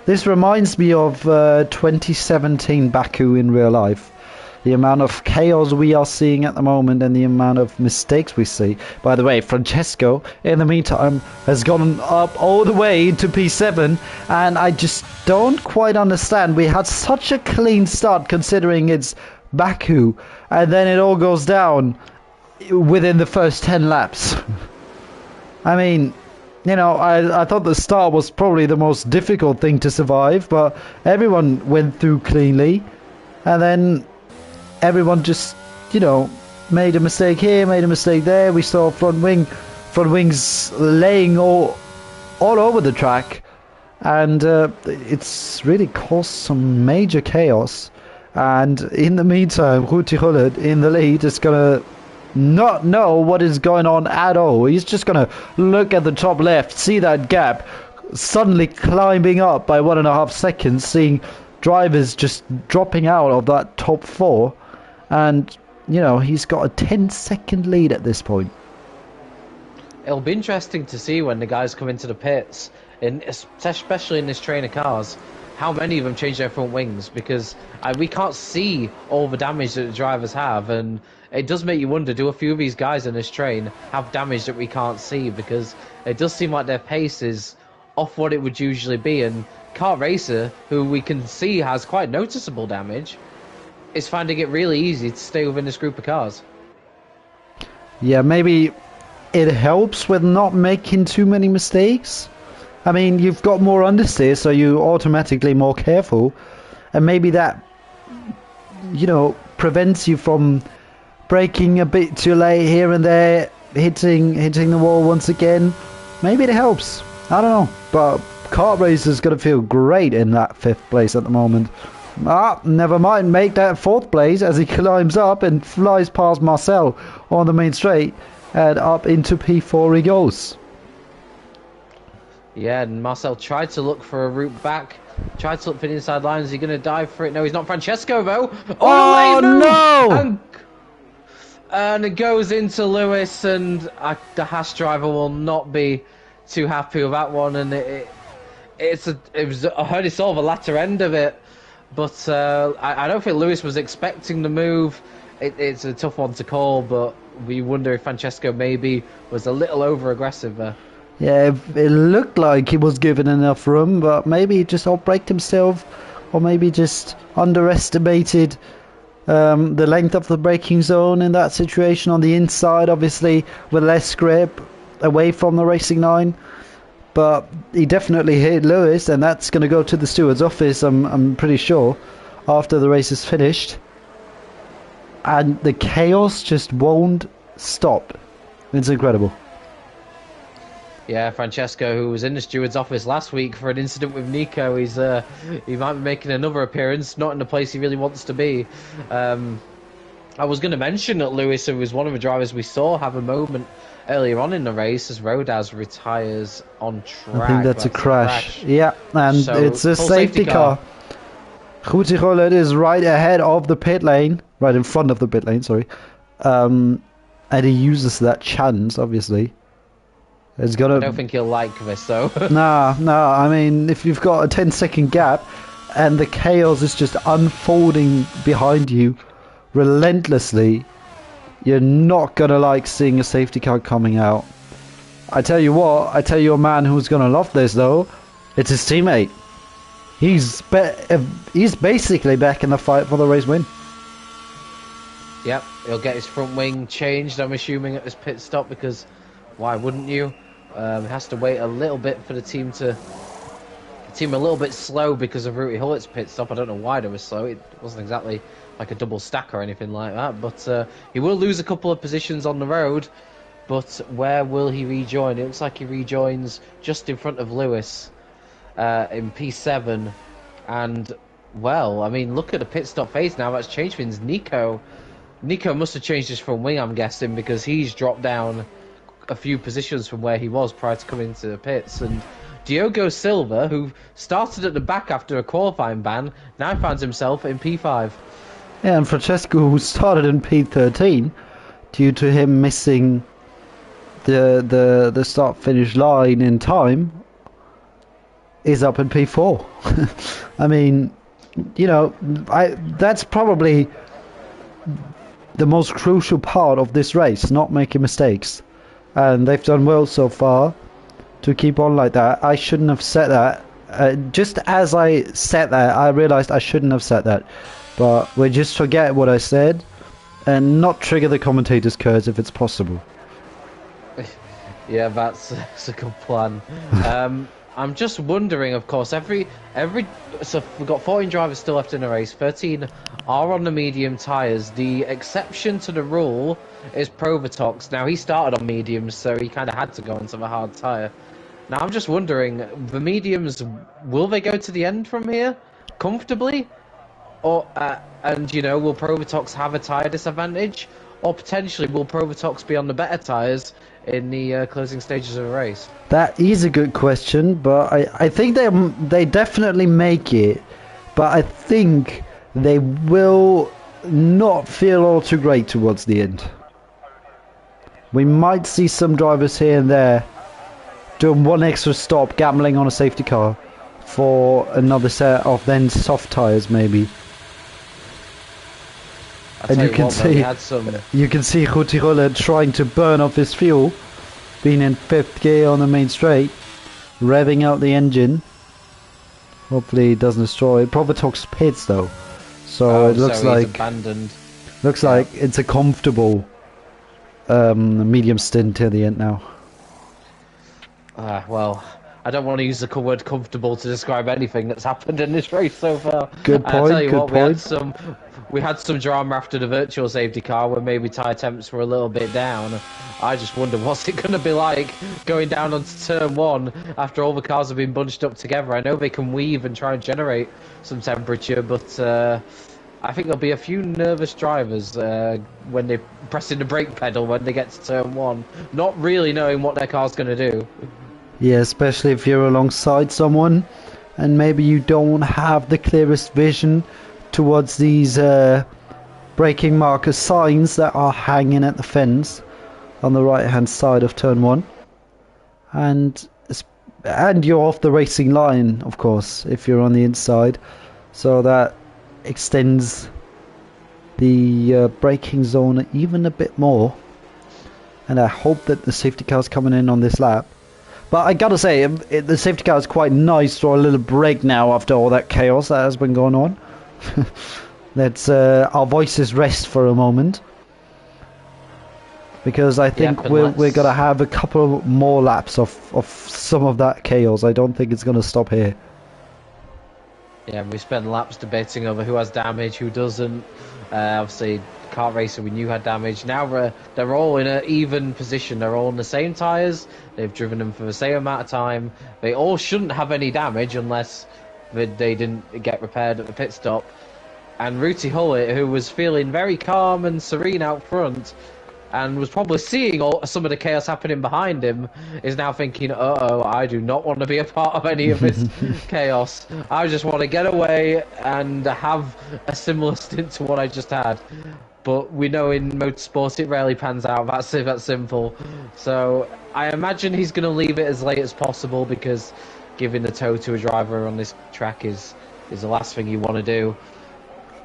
This reminds me of 2017 Baku in real life. The amount of chaos we are seeing at the moment and the amount of mistakes we see. By the way, Francesco, in the meantime, has gone up all the way to P7, and I just don't quite understand. We had such a clean start considering it's Baku, and then it all goes down within the first 10 laps. I mean, you know, I thought the start was probably the most difficult thing to survive, but everyone went through cleanly, and then everyone just, you know, made a mistake here, made a mistake there. We saw front wings laying all over the track, and it's really caused some major chaos. And in the meantime, Rooty Hullet in the lead is gonna not know what is going on at all. He's just gonna look at the top left, see that gap suddenly climbing up by 1.5 seconds, seeing drivers just dropping out of that top 4. And, you know, he's got a 10-second lead at this point. It'll be interesting to see when the guys come into the pits, especially in this train of cars, how many of them change their front wings, because we can't see all the damage that the drivers have, and it does make you wonder, do a few of these guys in this train have damage that we can't see, because it does seem like their pace is off what it would usually be, and Kart Racer, who we can see has quite noticeable damage, is finding it really easy to stay within this group of cars. Yeah, maybe it helps with not making too many mistakes. I mean, you've got more understeer, so you're automatically more careful, and maybe that, you know, prevents you from braking a bit too late here and there, hitting the wall once again. Maybe it helps. I don't know, but Kart Racer's going to feel great in that 5th place at the moment. Never mind, make that 4th place as he climbs up and flies past Marcel on the main straight, and up into P4 he goes. Yeah, and Marcel tried to look for a route back, tried to look for the inside line. Is he going to dive for it? No, he's not. Francesco, though. Oh, no! And it goes into Lewis, and the Haas driver will not be too happy with that one. And I heard he saw the latter end of it. But I don't think Lewis was expecting the move. It's a tough one to call, but we wonder if Francesco maybe was a little over-aggressive there. Yeah, it looked like he was given enough room, but maybe he just outbraked himself, or maybe just underestimated the length of the braking zone in that situation on the inside, obviously with less grip away from the racing line. But he definitely hit Lewis, and that's going to go to the steward's office, I'm pretty sure, after the race is finished. and the chaos just won't stop. It's incredible. Yeah, Francesco, who was in the steward's office last week for an incident with Nico, he might be making another appearance, not in the place he really wants to be. I was going to mention that Lewis, who was one of the drivers we saw have a moment earlier on in the race, as Rodaz retires on track. I think that's a crash. Yeah, and So, it's a full safety car. Gutiérrez is right ahead of the pit lane, right in front of the pit lane, sorry. And he uses that chance, obviously. It's gonna... I don't think he'll like this, though. Nah, I mean, if you've got a 10-second gap and the chaos is just unfolding behind you relentlessly, you're not gonna like seeing a safety car coming out. I tell you what, I tell you a man who's gonna love this, though. It's his teammate. He's basically back in the fight for the race win. Yep, he'll get his front wing changed, I'm assuming, at this pit stop, because why wouldn't you? He has to wait a little bit for the team a little bit slow because of Rooty Hullett's pit stop. I don't know why they were slow. It wasn't exactly like a double stack or anything like that. But he will lose a couple of positions on the road. But where will he rejoin? It looks like he rejoins just in front of Lewis in P7. And, well, I mean, look at the pit stop phase now. That's changed things. Nico must have changed his front wing, I'm guessing, because he's dropped down a few positions from where he was prior to coming to the pits. And Diogo Silva, who started at the back after a qualifying ban, now finds himself in P5. Yeah, and Francesco, who started in P13 due to him missing the start-finish line in time, is up in P4. I mean, you know, that's probably the most crucial part of this race, not making mistakes. And they've done well so far to keep on like that. I shouldn't have said that. Just as I said that, I realized I shouldn't have said that. But we just forget what I said and not trigger the commentator's curse if it's possible. Yeah, that's a good plan. I'm just wondering, of course, so we've got 14 drivers still left in the race. 13 are on the medium tyres. The exception to the rule is Provatox. Now, he started on mediums, so he kind of had to go onto the hard tyre. Now, I'm just wondering, the mediums, will they go to the end from here comfortably? Or and, you know, will Provatox have a tyre disadvantage? Or potentially, will Provatox be on the better tyres in the closing stages of the race? That is a good question, but I think they definitely make it, but I think they will not feel all too great towards the end. We might see some drivers here and there doing one extra stop, gambling on a safety car for another set of then soft tyres maybe. And you can see Gutiérrez trying to burn off his fuel, being in 5th gear on the main straight, revving out the engine. Hopefully it doesn't destroy it. Provatox pits though, so it looks like abandoned. Looks like it's a comfortable medium stint till the end now. Well, I don't want to use the word comfortable to describe anything that's happened in this race so far. Good point. I'll tell you good what, point. we had some drama after the virtual safety car where maybe tyre temps were a little bit down. I just wonder what's it going to be like going down onto turn 1 after all the cars have been bunched up together. I know they can weave and try and generate some temperature, but I think there'll be a few nervous drivers when they're pressing the brake pedal when they get to turn 1, not really knowing what their car's going to do. Yeah, especially if you're alongside someone and maybe you don't have the clearest vision towards these braking marker signs that are hanging at the fence on the right hand side of turn 1. And you're off the racing line, of course, if you're on the inside. So that extends the braking zone even a bit more. And I hope that the safety car's coming in on this lap. But I gotta say, the safety car is quite nice for a little break now after all that chaos that has been going on. Let's our voices rest for a moment. Because I think we're gonna have a couple more laps of some of that chaos. I don't think it's gonna stop here. Yeah, we spend laps debating over who has damage, who doesn't. Obviously, kart racer we knew had damage. Now they're all in an even position. They're all on the same tyres. They've driven them for the same amount of time. They all shouldn't have any damage unless they didn't get repaired at the pit stop. And Ruti Hullet, who was feeling very calm and serene out front, and was probably seeing some of the chaos happening behind him, is now thinking, uh-oh, I do not want to be a part of any of this chaos. I just want to get away and have a similar stint to what I just had. But we know in motorsport it rarely pans out. That's it, that's simple. So I imagine he's going to leave it as late as possible, because giving the toe to a driver on this track is the last thing you want to do.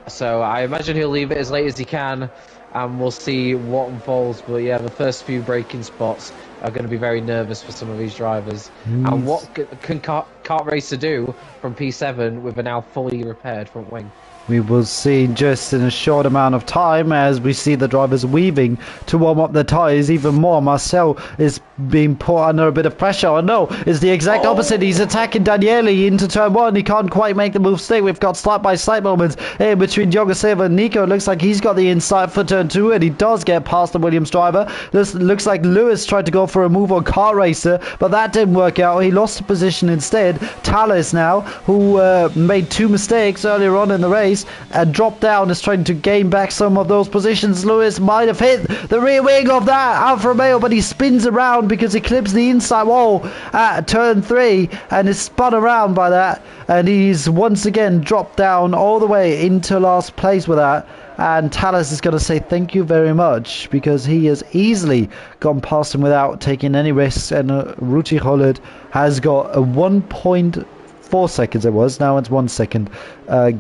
So I imagine he'll leave it as late as he can, and we'll see what unfolds. But yeah, the first few braking spots are going to be very nervous for some of these drivers. And what can Kart Racer do from P7 with a now fully repaired front wing? We will see just in a short amount of time, as we see the drivers weaving to warm up their tyres even more. Marcel is being put under a bit of pressure. Oh no, it's the exact opposite. He's attacking Daniele into turn 1. He can't quite make the move stick. We've got side-by-side moments in between Diogo Silva and Nico. It looks like he's got the inside for turn 2, and he does get past the Williams driver. This looks like Lewis tried to go for a move on Kart Racer, but that didn't work out. He lost the position instead. Thales now, who made 2 mistakes earlier on in the race, and dropped down, is trying to gain back some of those positions. Lewis might have hit the rear wing of that Alfa Romeo, but he spins around because he clips the inside wall at turn 3 and is spun around by that, and he's once again dropped down all the way into last place with that. And Thales is going to say thank you very much, because he has easily gone past him without taking any risks, and Ruti Hullet has got a 1.4 seconds, it was, now it's 1 second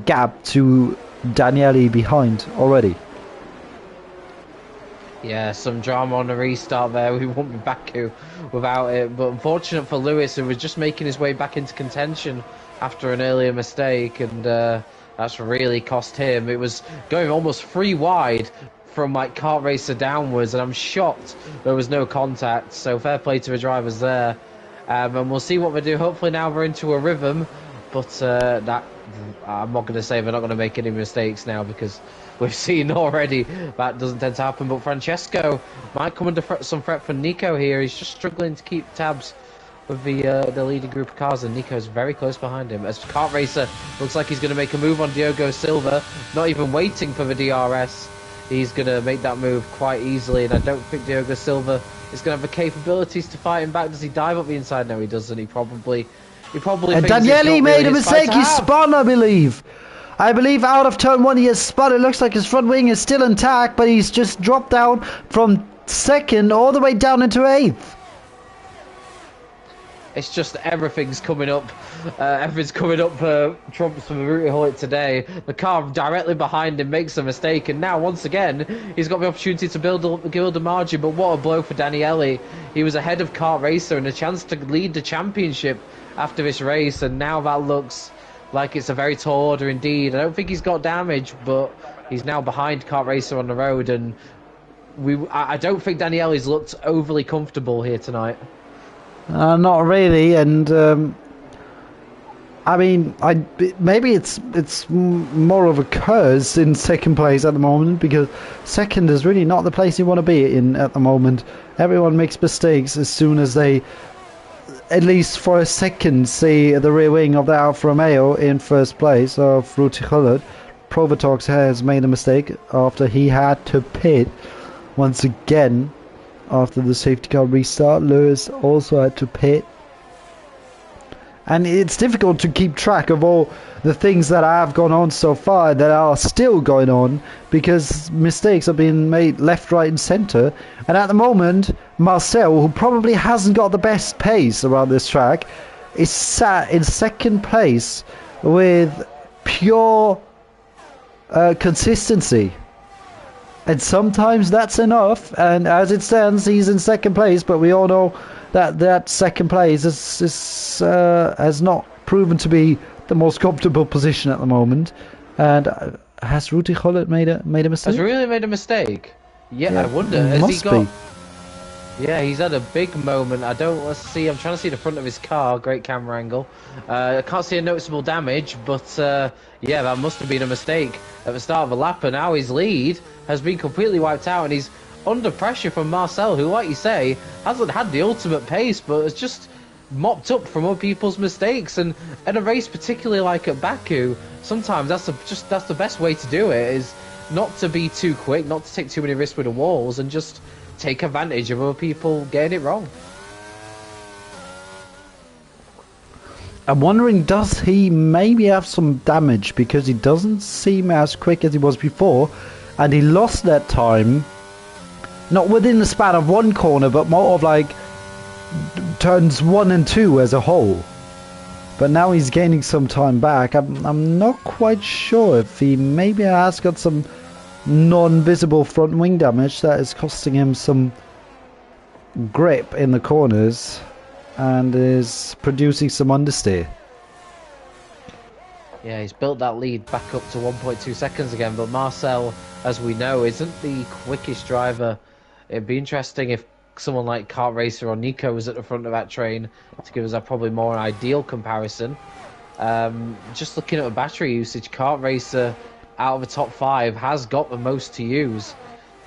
gap to Daniele behind already. Yeah, some drama on the restart there. We won't be Baku without it, but unfortunate for Lewis, who was just making his way back into contention after an earlier mistake, and that's really cost him. It was going almost 3 wide from like Kart Racer downwards, and I'm shocked there was no contact, so fair play to the drivers there. And we'll see what they do. Hopefully now we're into a rhythm, but that I'm not going to say they're not going to make any mistakes now, because we've seen already that doesn't tend to happen. But Francesco might come under some threat from Nico here. He's just struggling to keep tabs with the leading group of cars, and Nico's very close behind him. As Kart Racer looks like he's going to make a move on Diogo Silva, not even waiting for the DRS. He's going to make that move quite easily, and I don't think Diogo Silva is going to have the capabilities to fight him back. Does he dive up the inside? No, he doesn't. He probably. And Daniele made a mistake. He spun, I believe. Out of turn 1 he has spun. It looks like his front wing is still intact, but he's just dropped down from 2nd all the way down into 8th. It's just everything's coming up. Everything's coming up for Trumps from Ruti Hullet today. The car directly behind him makes a mistake, and now once again he's got the opportunity to build a margin. But what a blow for Daniele. He was ahead of Kart Racer and a chance to lead the championship after this race, and now that looks like it's a very tall order indeed. I don't think he's got damage, but he's now behind Kart Racer on the road, and I don't think Daniele's looked overly comfortable here tonight. Not really, and I mean, maybe it's more of a curse in 2nd place at the moment, because 2nd is really not the place you want to be in at the moment. Everyone makes mistakes as soon as they, at least for a second, see the rear wing of the Alfa Romeo in 1st place of Ruti Hullet. Provatox has made a mistake after he had to pit once again. After the safety car restart, Lewis also had to pit. And it's difficult to keep track of all the things that have gone on so far, that are still going on, because mistakes are being made left, right and centre. And at the moment, Marcel, who probably hasn't got the best pace around this track, is sat in 2nd place with pure consistency. And sometimes that's enough, and as it stands, he's in 2nd place, but we all know that 2nd place has not proven to be the most comfortable position at the moment. And has Ruti Hullet made a mistake? Has really made a mistake? Yeah, I wonder. Has he got? Yeah, he's had a big moment. Let's see, I'm trying to see the front of his car. Great camera angle. I can't see a noticeable damage, but yeah, that must have been a mistake at the start of the lap. And now his lead has been completely wiped out, and he's under pressure from Marcel, who, like you say, hasn't had the ultimate pace, but has just mopped up from other people's mistakes. And in a race, particularly like at Baku, sometimes that's the best way to do it, is not to be too quick, not to take too many risks with the walls, and just take advantage of other people getting it wrong. I'm wondering, does he maybe have some damage because he doesn't seem as quick as he was before, and he lost that time, not within the span of one corner, but more of like turns 1 and 2 as a whole. But now he's gaining some time back. I'm not quite sure if he maybe has got some non-visible front wing damage that is costing him some grip in the corners and is producing some understeer. Yeah, he's built that lead back up to 1.2 seconds again, but Marcel, as we know, isn't the quickest driver. It'd be interesting if someone like Kart Racer or Nico was at the front of that train to give us a probably more ideal comparison. Just looking at the battery usage, Kart Racer out of the top 5 has got the most to use,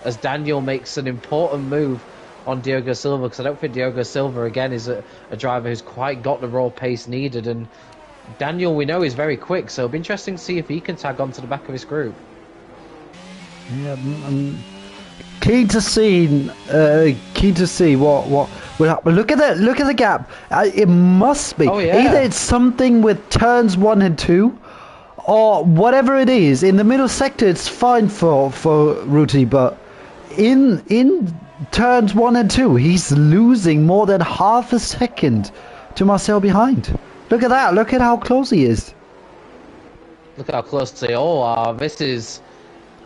as Daniel makes an important move on Diogo Silva, because I don't think Diogo Silva again is a driver who's quite got the raw pace needed, and Daniel we know is very quick, so it'll be interesting to see if he can tag on to the back of his group. Yeah, keen to see what will happen. Look at that! Look at the gap. It must be either it's something with turns 1 and 2, or whatever it is. In the middle sector, it's fine for Ruti, but in turns 1 and 2, he's losing more than half a second to Marcel behind. Look at that! Look at how close he is. Look how close they all are. This is.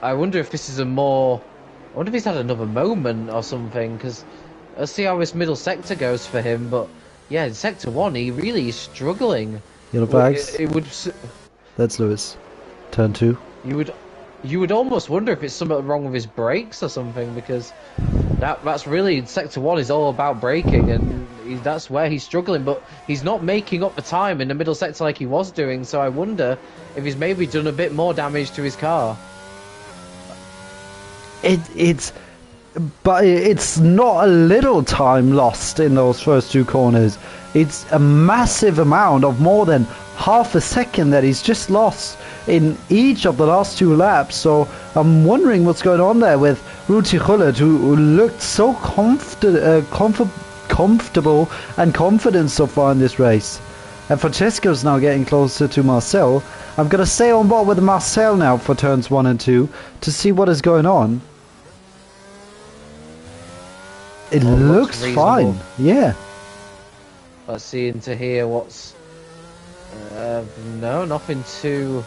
I wonder if this is a more. I wonder if he's had another moment or something, because let's see how this middle sector goes for him. But yeah, in sector 1, he really is struggling. Yellow flags. It would. That's Lewis. Turn 2. You would almost wonder if it's something wrong with his brakes or something, because that's really sector 1 is all about braking, and that's where he's struggling. But he's not making up the time in the middle sector like he was doing. So I wonder if he's maybe done a bit more damage to his car. It's not a little time lost in those first 2 corners. It's a massive amount of more than half a second that he's just lost in each of the last 2 laps. So I'm wondering what's going on there with Ruti Gullit, who looked so comfortable and confident so far in this race. And Francesco's now getting closer to Marcel. I'm going to stay on board with Marcel now for turns 1 and 2 to see what is going on. It looks fine, yeah. Let's see into here what's... no, nothing too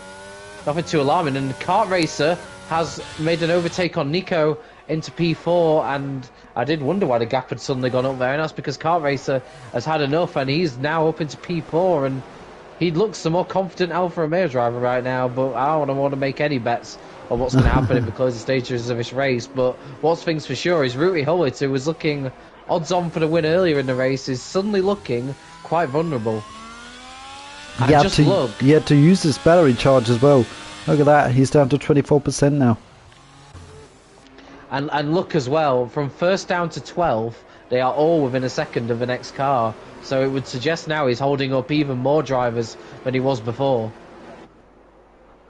alarming. And Kart Racer has made an overtake on Nico into P4, and I did wonder why the gap had suddenly gone up there, and that's because Kart Racer has had enough, and he's now up into P4, and he looks the more confident Alfa Romeo driver right now. But I don't want to make any bets on what's going to happen in the closing stages of this race. But what's things for sure is Ruti Gullit, who was looking odds on for the win earlier in the race, is suddenly looking quite vulnerable. He had to use his battery charge as well. Look at that, he's down to 24% now. And look as well, from first down to 12, they are all within a second of the next car. So it would suggest now he's holding up even more drivers than he was before.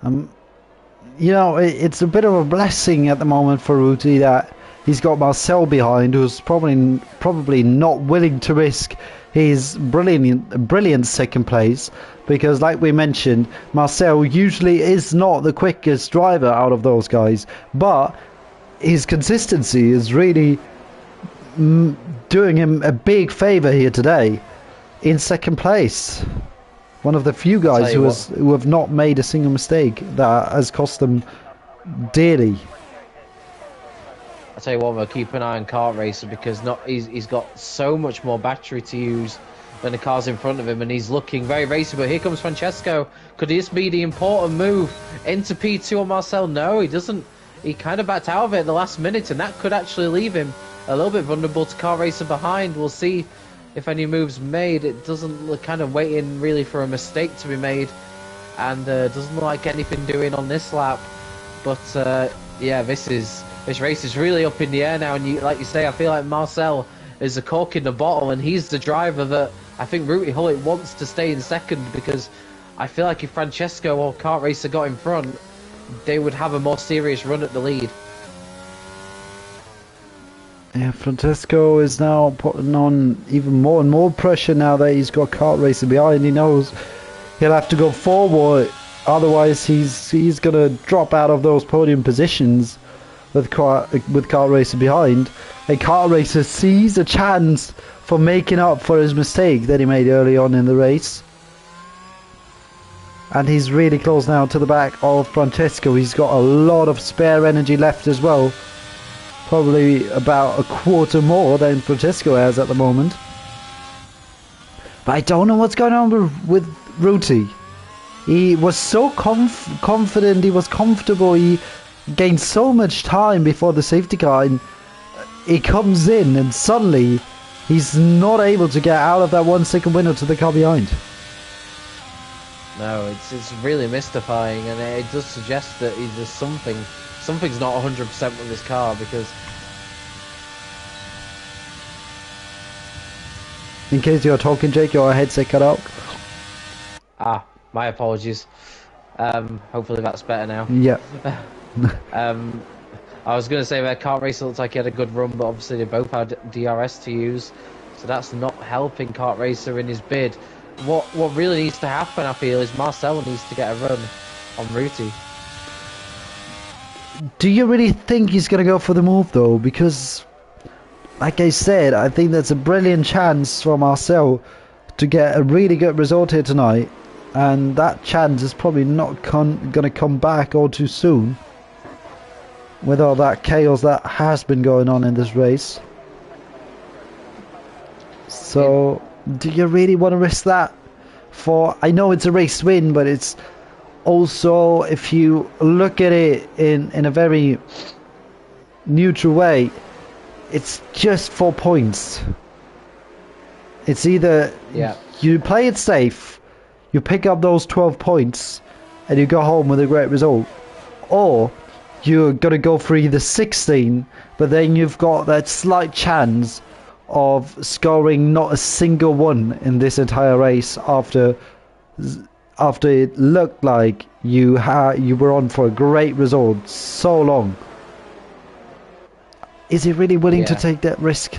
You know, it's a bit of a blessing at the moment for Ruti that he's got Marcel behind, who's probably not willing to risk his brilliant second place, because like we mentioned, Marcel usually is not the quickest driver out of those guys, but his consistency is really doing him a big favor here today in second place. One of the few guys who have not made a single mistake that has cost them dearly. I'll tell you what, we'll keep an eye on Kart Racer, because he's got so much more battery to use than the cars in front of him, and he's looking very racy. But here comes Francesco. Could this be the important move into P2 on Marcel? No, he doesn't. He kind of backed out of it at the last minute, and that could actually leave him a little bit vulnerable to car racer behind. We'll see if any moves made. It doesn't look kind of waiting really for a mistake to be made, and doesn't look like anything doing on this lap. But yeah, this race is really up in the air now, and like you say, I feel like Marcel is the cork in the bottle, and he's the driver that I think Rooty Hullet wants to stay in second, because I feel like if Francesco or Kart Racer got in front, they would have a more serious run at the lead. Yeah, Francesco is now putting on even more and more pressure now that he's got Kart Racer behind. He knows he'll have to go forward, otherwise he's gonna drop out of those podium positions with Kart Racer behind. And Kart Racer sees a chance for making up for his mistake that he made early on in the race. And he's really close now to the back of Francesco. He's got a lot of spare energy left as well. Probably about a quarter more than Francesco has at the moment. But I don't know what's going on with Rooty. He was so confident, he was comfortable, he gained so much time before the safety car, and he comes in and suddenly he's not able to get out of that 1 second window to the car behind. No, it's really mystifying, and it does suggest that there's something's not 100% with his car, because in case you're talking, Jake, your headset cut out. My apologies. Hopefully that's better now. Yeah. I was going to say that Kart Racer looks like he had a good run, but obviously they both had DRS to use, so that's not helping Kart Racer in his bid. What really needs to happen, I feel, is Marcel needs to get a run on Rooty. Do you really think he's going to go for the move, though? Because, like I said, I think that's a brilliant chance for Marcel to get a really good result here tonight. And that chance is probably not going to come back all too soon, with all that chaos that has been going on in this race. So, do you really want to risk that? I know it's a race win, but it's also, if you look at it in a very neutral way, it's just 4 points. It's either you play it safe, you pick up those 12 points, and you go home with a great result, or you're going to go for either 16, but then you've got that slight chance of scoring not a single one in this entire race after it looked like you were on for a great result so long. Is he really willing to take that risk?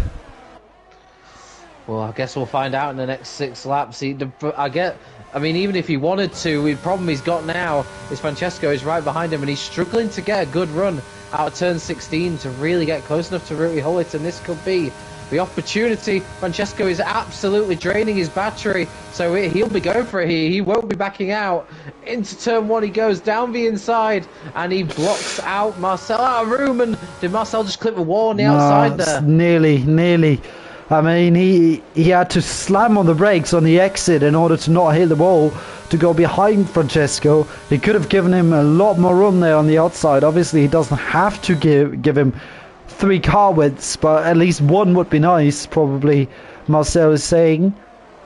Well, I guess we'll find out in the next 6 laps. I mean, even if he wanted to, the problem he's got now is Francesco is right behind him, and he's struggling to get a good run out of turn 16 to really get close enough to Rooty Hullet, and this could be the opportunity. Francesco is absolutely draining his battery, so he'll be going for it here. He won't be backing out. Into turn 1 he goes, down the inside, and he blocks out Marcel out of room. And did Marcel just clip the wall on the outside there? Nearly. I mean, he had to slam on the brakes on the exit in order to not hit the wall to go behind Francesco. He could have given him a lot more room there on the outside. Obviously, he doesn't have to give him 3 car widths, but at least 1 would be nice, probably, Marcel is saying.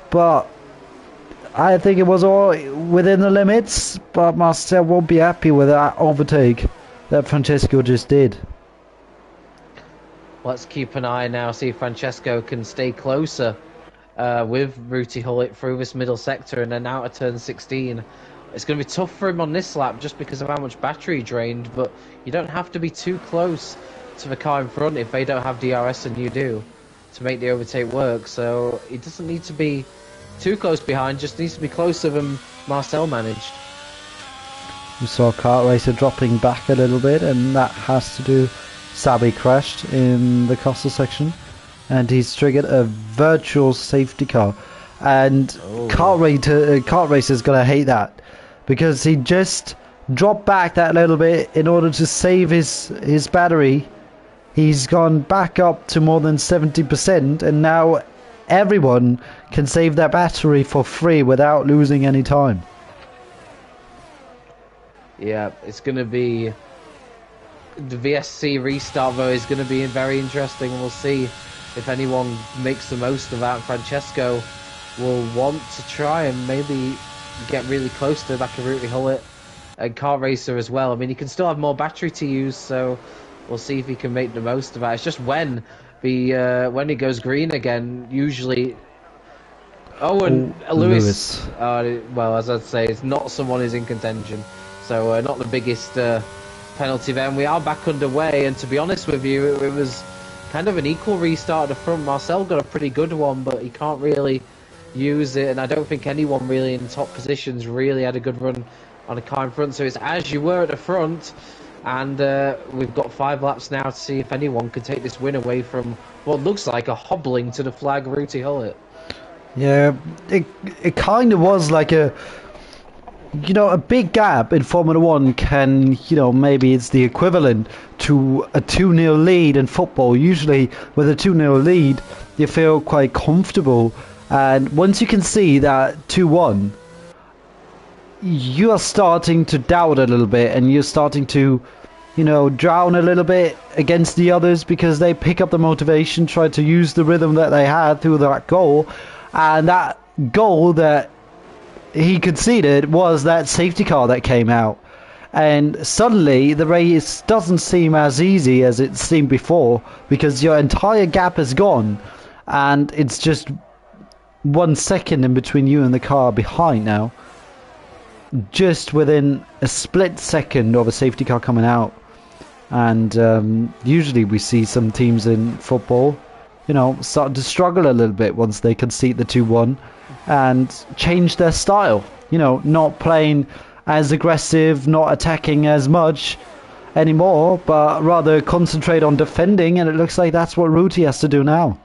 But I think it was all within the limits, but Marcel won't be happy with that overtake that Francesco just did. Let's keep an eye now, see if Francesco can stay closer with Rooty Hullet through this middle sector and then out of turn 16. It's going to be tough for him on this lap just because of how much battery he drained, but you don't have to be too close to the car in front if they don't have DRS and you do, to make the overtake work. So he doesn't need to be too close behind, just needs to be closer than Marcel managed. We saw Kart Racer dropping back a little bit, and that has to do... Sabi crashed in the castle section, and he's triggered a virtual safety car. And Kart Racer's gonna hate that, because he just dropped back that little bit in order to save his battery. He's gone back up to more than 70%, and now everyone can save their battery for free without losing any time. Yeah, it's gonna be the VSC restart though is going to be very interesting, and we'll see if anyone makes the most of that. Francesco will want to try and maybe get really close to the back of Rooty Hullet and Kart Racer as well. I mean, he can still have more battery to use, so we'll see if he can make the most of that. It's just when it goes green again, usually. Oh, and Lewis. Well, as I'd say, it's not someone who's in contention, so not the biggest penalty there. And we are back underway, and to be honest with you, it was kind of an equal restart at the front. Marcel got a pretty good one, but he can't really use it, and I don't think anyone really in top positions really had a good run on a car in front. So it's as you were at the front, and we've got 5 laps now to see if anyone can take this win away from what looks like a hobbling to the flag Rooty Hullet. Yeah, it kind of was like a big gap in Formula 1 can, maybe it's the equivalent to a 2-0 lead in football. Usually with a 2-0 lead, you feel quite comfortable. And once you can see that 2-1, you are starting to doubt a little bit, and you're starting to, drown a little bit against the others because they pick up the motivation, try to use the rhythm that they had through that goal. And that goal that he conceded was that safety car that came out. And suddenly the race doesn't seem as easy as it seemed before, because your entire gap is gone. And it's just 1 second in between you and the car behind now. Just within a split second of a safety car coming out. And usually we see some teams in football start to struggle a little bit once they concede the 2-1 and change their style. Not playing as aggressive, not attacking as much anymore, but rather concentrate on defending, and it looks like that's what Rooty has to do now.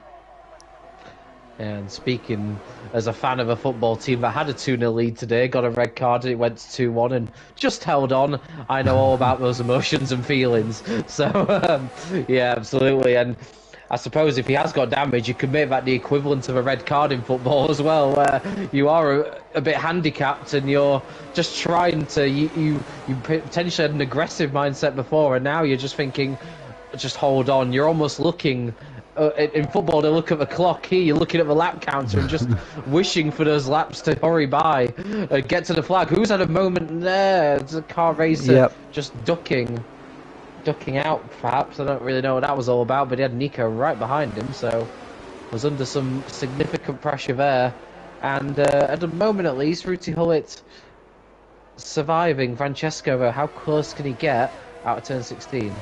And speaking as a fan of a football team that had a 2-0 lead today, got a red card, and it went to 2-1 and just held on, I know all about those emotions and feelings. So, yeah, absolutely. And I suppose if he has got damage, you could make that the equivalent of a red card in football as well, where you are a bit handicapped and you're just trying to... You potentially had an aggressive mindset before, and now you're just thinking, just hold on. You're almost looking... in football, they look at the clock. Here, you're looking at the lap counter and just wishing for those laps to hurry by, get to the flag. Who's had a moment there? It's a car racer just ducking out, perhaps. I don't really know what that was all about, but he had Nico right behind him, so was under some significant pressure there. And at the moment, at least, Rooty Hullet surviving. Francesco, how close can he get out of turn 16?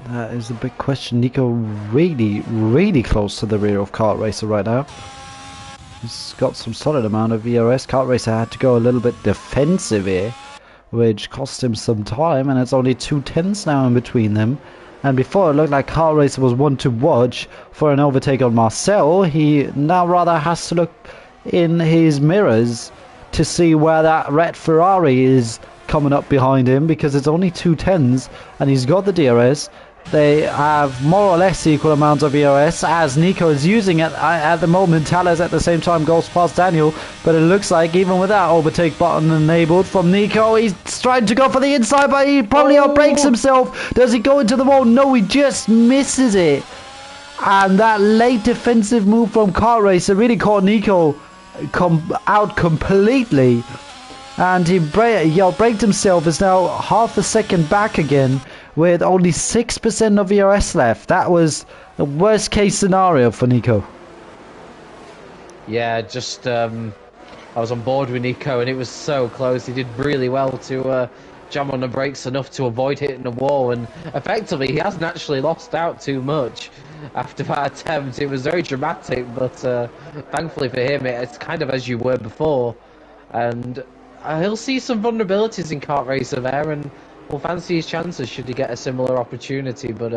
That is a big question. Nico really, really close to the rear of Kart Racer right now. He's got some solid amount of VRS. Kart Racer had to go a little bit defensive here, which cost him some time, and it's only 2/10 now in between them. And before it looked like Kart Racer was one to watch for an overtake on Marcel, he now rather has to look in his mirrors to see where that red Ferrari is coming up behind him, because it's only 2/10s and he's got the DRS. They have more or less equal amounts of ERS as Nico is using it at the moment. Tales at the same time goes past Daniel, but it looks like even with that overtake button enabled from Nico, he's trying to go for the inside, but he probably outbrakes himself. Does he go into the wall? No, he just misses it. And that late defensive move from Kart Racer really caught Nico out completely. And he outbraked himself, is now half a second back again with only 6% of ERS left. That was the worst case scenario for Nico. Yeah, just I was on board with Nico and it was so close. He did really well to jam on the brakes enough to avoid hitting the wall, and effectively he hasn't actually lost out too much after that attempt. It was very dramatic, but thankfully for him it's kind of as you were before, and he'll see some vulnerabilities in Kart Racer there, and we'll fancy his chances should he get a similar opportunity, but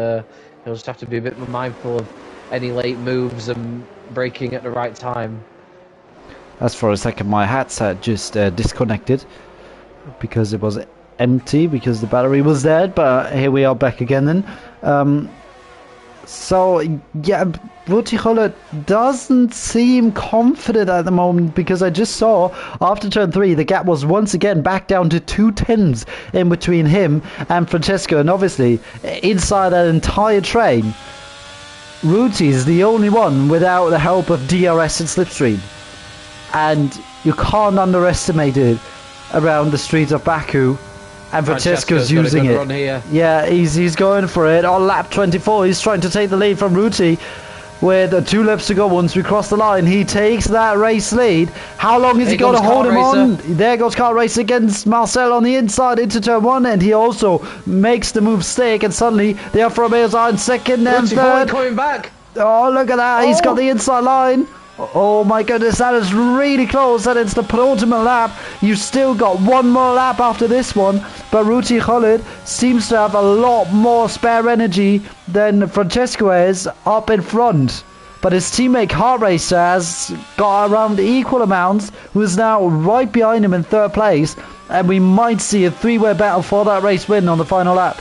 he'll just have to be a bit more mindful of any late moves and braking at the right time. As for a second, my headset just disconnected because it was empty, because the battery was dead, but here we are back again then. So, yeah, Ruti doesn't seem confident at the moment because I just saw after turn 3 the gap was once again back down to 2 tenths in between him and Francesco, and obviously inside that entire train Ruti is the only one without the help of DRS and Slipstream, and you can't underestimate it around the streets of Baku. And Francesco's using it. Yeah, he's going for it. On lap 24, he's trying to take the lead from Ruti. With 2 laps to go once we cross the line. He takes that race lead. How long is he going to hold him on? There goes Car Racer against Marcel on the inside into turn 1. And he also makes the move stick. And suddenly the Alfa Romeos are in second and third. Coming back. Oh, look at that. He's got the inside line. Oh my goodness, that is really close, and it's the penultimate lap. You've still got one more lap after this one, but Ruti Khalid seems to have a lot more spare energy than Francesco is up in front. But his teammate Car Racer has got around equal amounts, who is now right behind him in third place, and we might see a three-way battle for that race win on the final lap.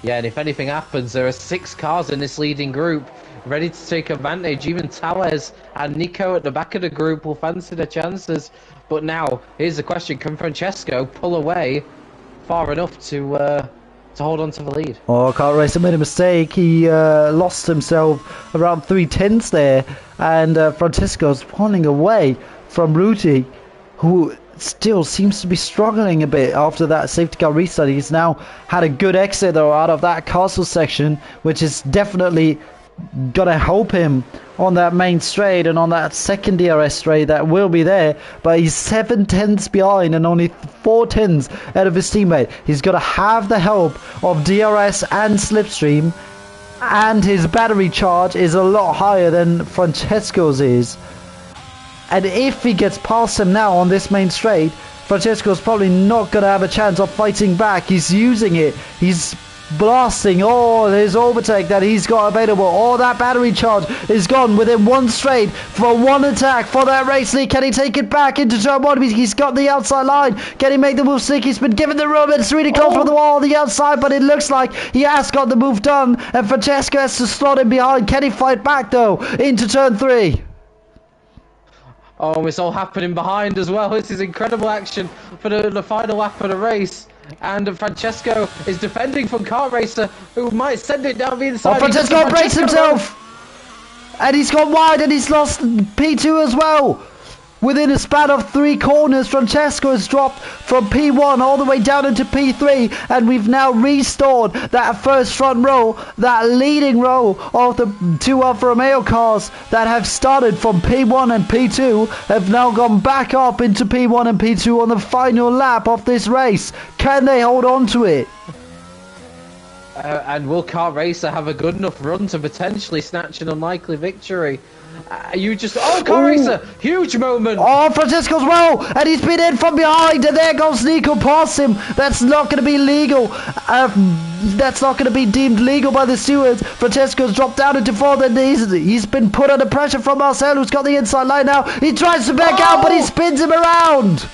Yeah, and if anything happens, there are 6 cars in this leading group ready to take advantage. Even Tales and Nico at the back of the group will fancy their chances. But now, here's the question: can Francesco pull away far enough to hold on to the lead? Oh, Car Racer made a mistake. He lost himself around 3 tenths there, and Francesco's pulling away from Ruti, who still seems to be struggling a bit after that safety car restart. He's now had a good exit though out of that castle section, which is definitely gonna help him on that main straight and on that second DRS straight that will be there. But he's 7 tenths behind and only 4 tenths out of his teammate. He's got to have the help of DRS and Slipstream, and his battery charge is a lot higher than Francesco's is. And if he gets past him now on this main straight, Francesco's probably not going to have a chance of fighting back. He's using it. He's blasting all his overtake that he's got available. All that battery charge is gone within one straight for one attack for that race lead. Can he take it back into turn 1? He's got the outside line. Can he make the move stick? He's been given the room. It's really close from the wall on the outside, but it looks like he has got the move done, and Francesco has to slot him behind. Can he fight back though into turn 3? Oh, it's all happening behind as well. This is incredible action for the final lap of the race. And Francesco is defending from Car Racer, who might send it down the inside. Oh, Francesco breaks himself! And he's gone wide, and he's lost P2 as well. Within a span of 3 corners, Francesco has dropped from P1 all the way down into P3, and we've now restored that first front row, that leading row of the 2 Alfa Romeo cars that have started from P1 and P2 have now gone back up into P1 and P2 on the final lap of this race. Can they hold on to it? And will Car Racer have a good enough run to potentially snatch an unlikely victory? Car Racer, huge moment. Oh, Francesco's well, and he's been in from behind, and there goes Nico past him. That's not going to be legal. That's not going to be deemed legal by the stewards. Francesco's dropped down into 4th, and he's been put under pressure from Marcel, who's got the inside line now. He tries to back out, but he spins him around.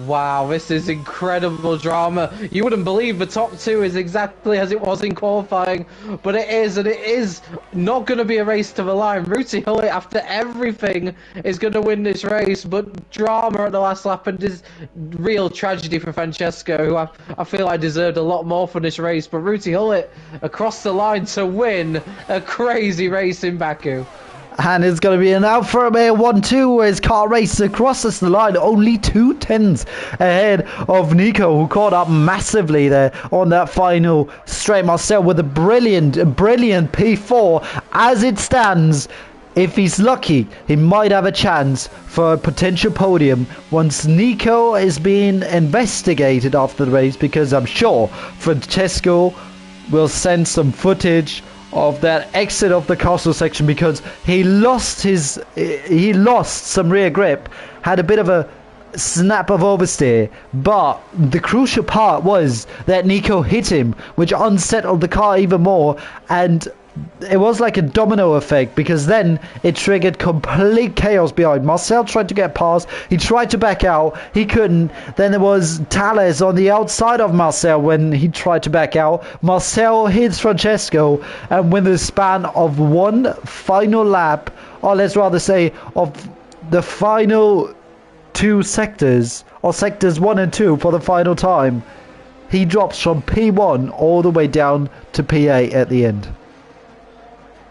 Wow, this is incredible drama. You wouldn't believe the top 2 is exactly as it was in qualifying, but it is, and it is not going to be a race to the line. Ruti Hullet, after everything, is going to win this race, but drama at the last lap, and this real tragedy for Francesco, who I feel I deserved a lot more from this race, but Ruti Hullet across the line to win a crazy race in Baku. And it's going to be an Alfa Romeo 1-2 as Car Racer crosses the line, only 2 tenths ahead of Nico, who caught up massively there on that final straight. Marcel with a brilliant P4. As it stands, if he's lucky, he might have a chance for a potential podium once Nico is being investigated after the race, because I'm sure Francesco will send some footage of that exit of the castle section, because he lost some rear grip, had a bit of a snap of oversteer, but the crucial part was that Nico hit him, which unsettled the car even more, and it was like a domino effect, because then it triggered complete chaos behind. Marcel tried to get past, he tried to back out, he couldn't. Then there was Thales on the outside of Marcel when he tried to back out. Marcel hits Francesco, and within the span of one final lap, or let's rather say of the final two sectors, or sectors 1 and 2 for the final time, he drops from P1 all the way down to P8 at the end.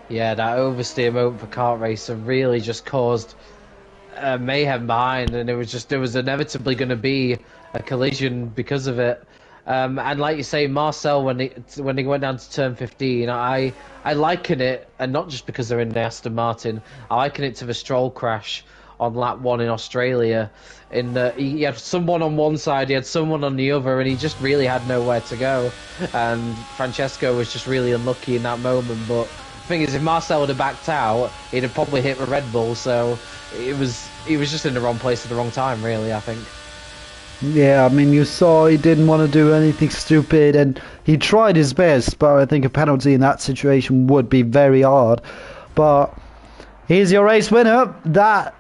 Yeah, that oversteer moment for Kart Racer really just caused mayhem behind, and there was inevitably going to be a collision because of it. And like you say, Marcel, when he went down to turn 15, I liken it, and not just because they're in the Aston Martin, I liken it to the Stroll crash on lap 1 in Australia. He had someone on one side, he had someone on the other, and he just really had nowhere to go. And Francesco was just really unlucky in that moment. But the thing is, if Marcel would have backed out, he'd have probably hit the Red Bull. So he was just in the wrong place at the wrong time, really, I think. Yeah, I mean, you saw he didn't want to do anything stupid, and he tried his best, but I think a penalty in that situation would be very hard. But here's your race winner. That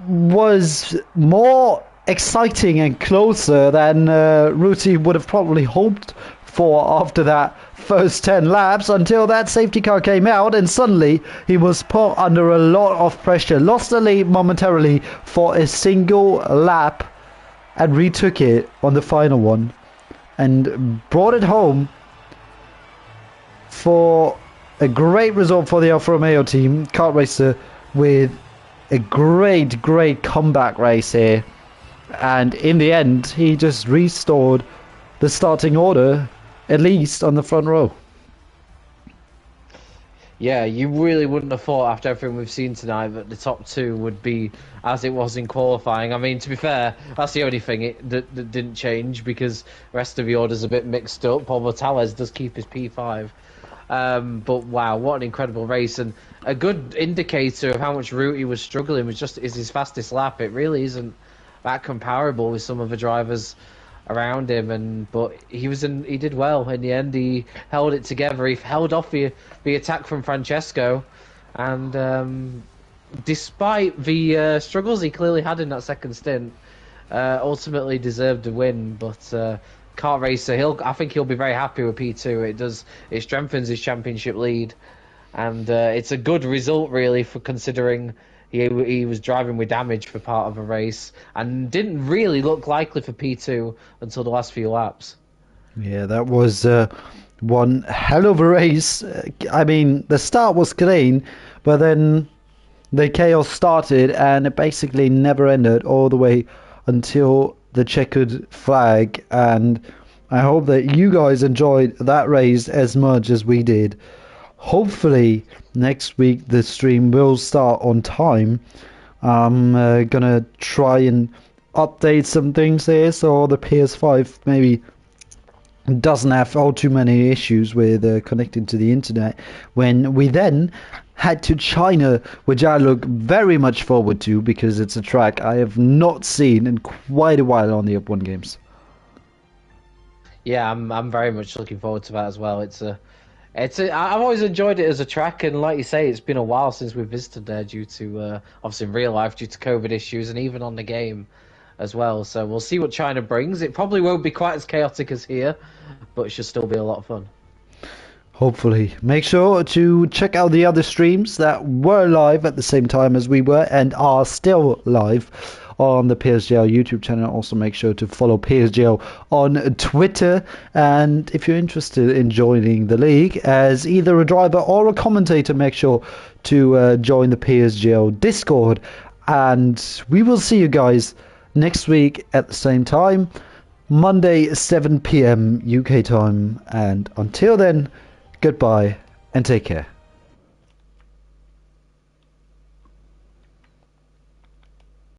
was more exciting and closer than Ruti would have probably hoped for after that first 10 laps, until that safety car came out, and suddenly he was put under a lot of pressure. Lost the lead momentarily for a single lap, and retook it on the final one, and brought it home for a great result for the Alfa Romeo team. Kart Racer with a great comeback race here, and in the end he just restored the starting order, at least on the front row. Yeah, you really wouldn't have thought after everything we've seen tonight that the top two would be as it was in qualifying. I mean, to be fair, that's the only thing that didn't change, because the rest of the order's a bit mixed up. Paul Mortales does keep his P5. But wow, what an incredible race, and a good indicator of how much Ruti was struggling was just his fastest lap. It really isn't that comparable with some of the drivers around him, but he did well in the end. He held it together. He held off the attack from Francesco, and despite the struggles he clearly had in that second stint, ultimately deserved the win. But Kart Racer, I think he'll be very happy with P2. It strengthens his championship lead, and it's a good result really, for considering he was driving with damage for part of a race and didn't really look likely for P2 until the last few laps. Yeah, that was one hell of a race. I mean, the start was clean, but then the chaos started, and it basically never ended all the way until the checkered flag. And I hope that you guys enjoyed that race as much as we did. Hopefully next week the stream will start on time. I'm gonna try and update some things here, so the PS5 maybe doesn't have all too many issues with connecting to the internet when we then head to China, which I look very much forward to, because it's a track I have not seen in quite a while on the F1 games. Yeah, I'm very much looking forward to that as well. I've always enjoyed it as a track, and like you say, it's been a while since we've visited there due to obviously in real life due to COVID issues, and even on the game as well. So we'll see what China brings. It probably won't be quite as chaotic as here, but it should still be a lot of fun. Hopefully. Make sure to check out the other streams that were live at the same time as we were and are still live on the PSGL YouTube channel. Also make sure to follow PSGL on Twitter, and if you're interested in joining the league as either a driver or a commentator, make sure to join the PSGL Discord, and we will see you guys next week at the same time, Monday 7 p.m. UK time, and until then, goodbye and take care.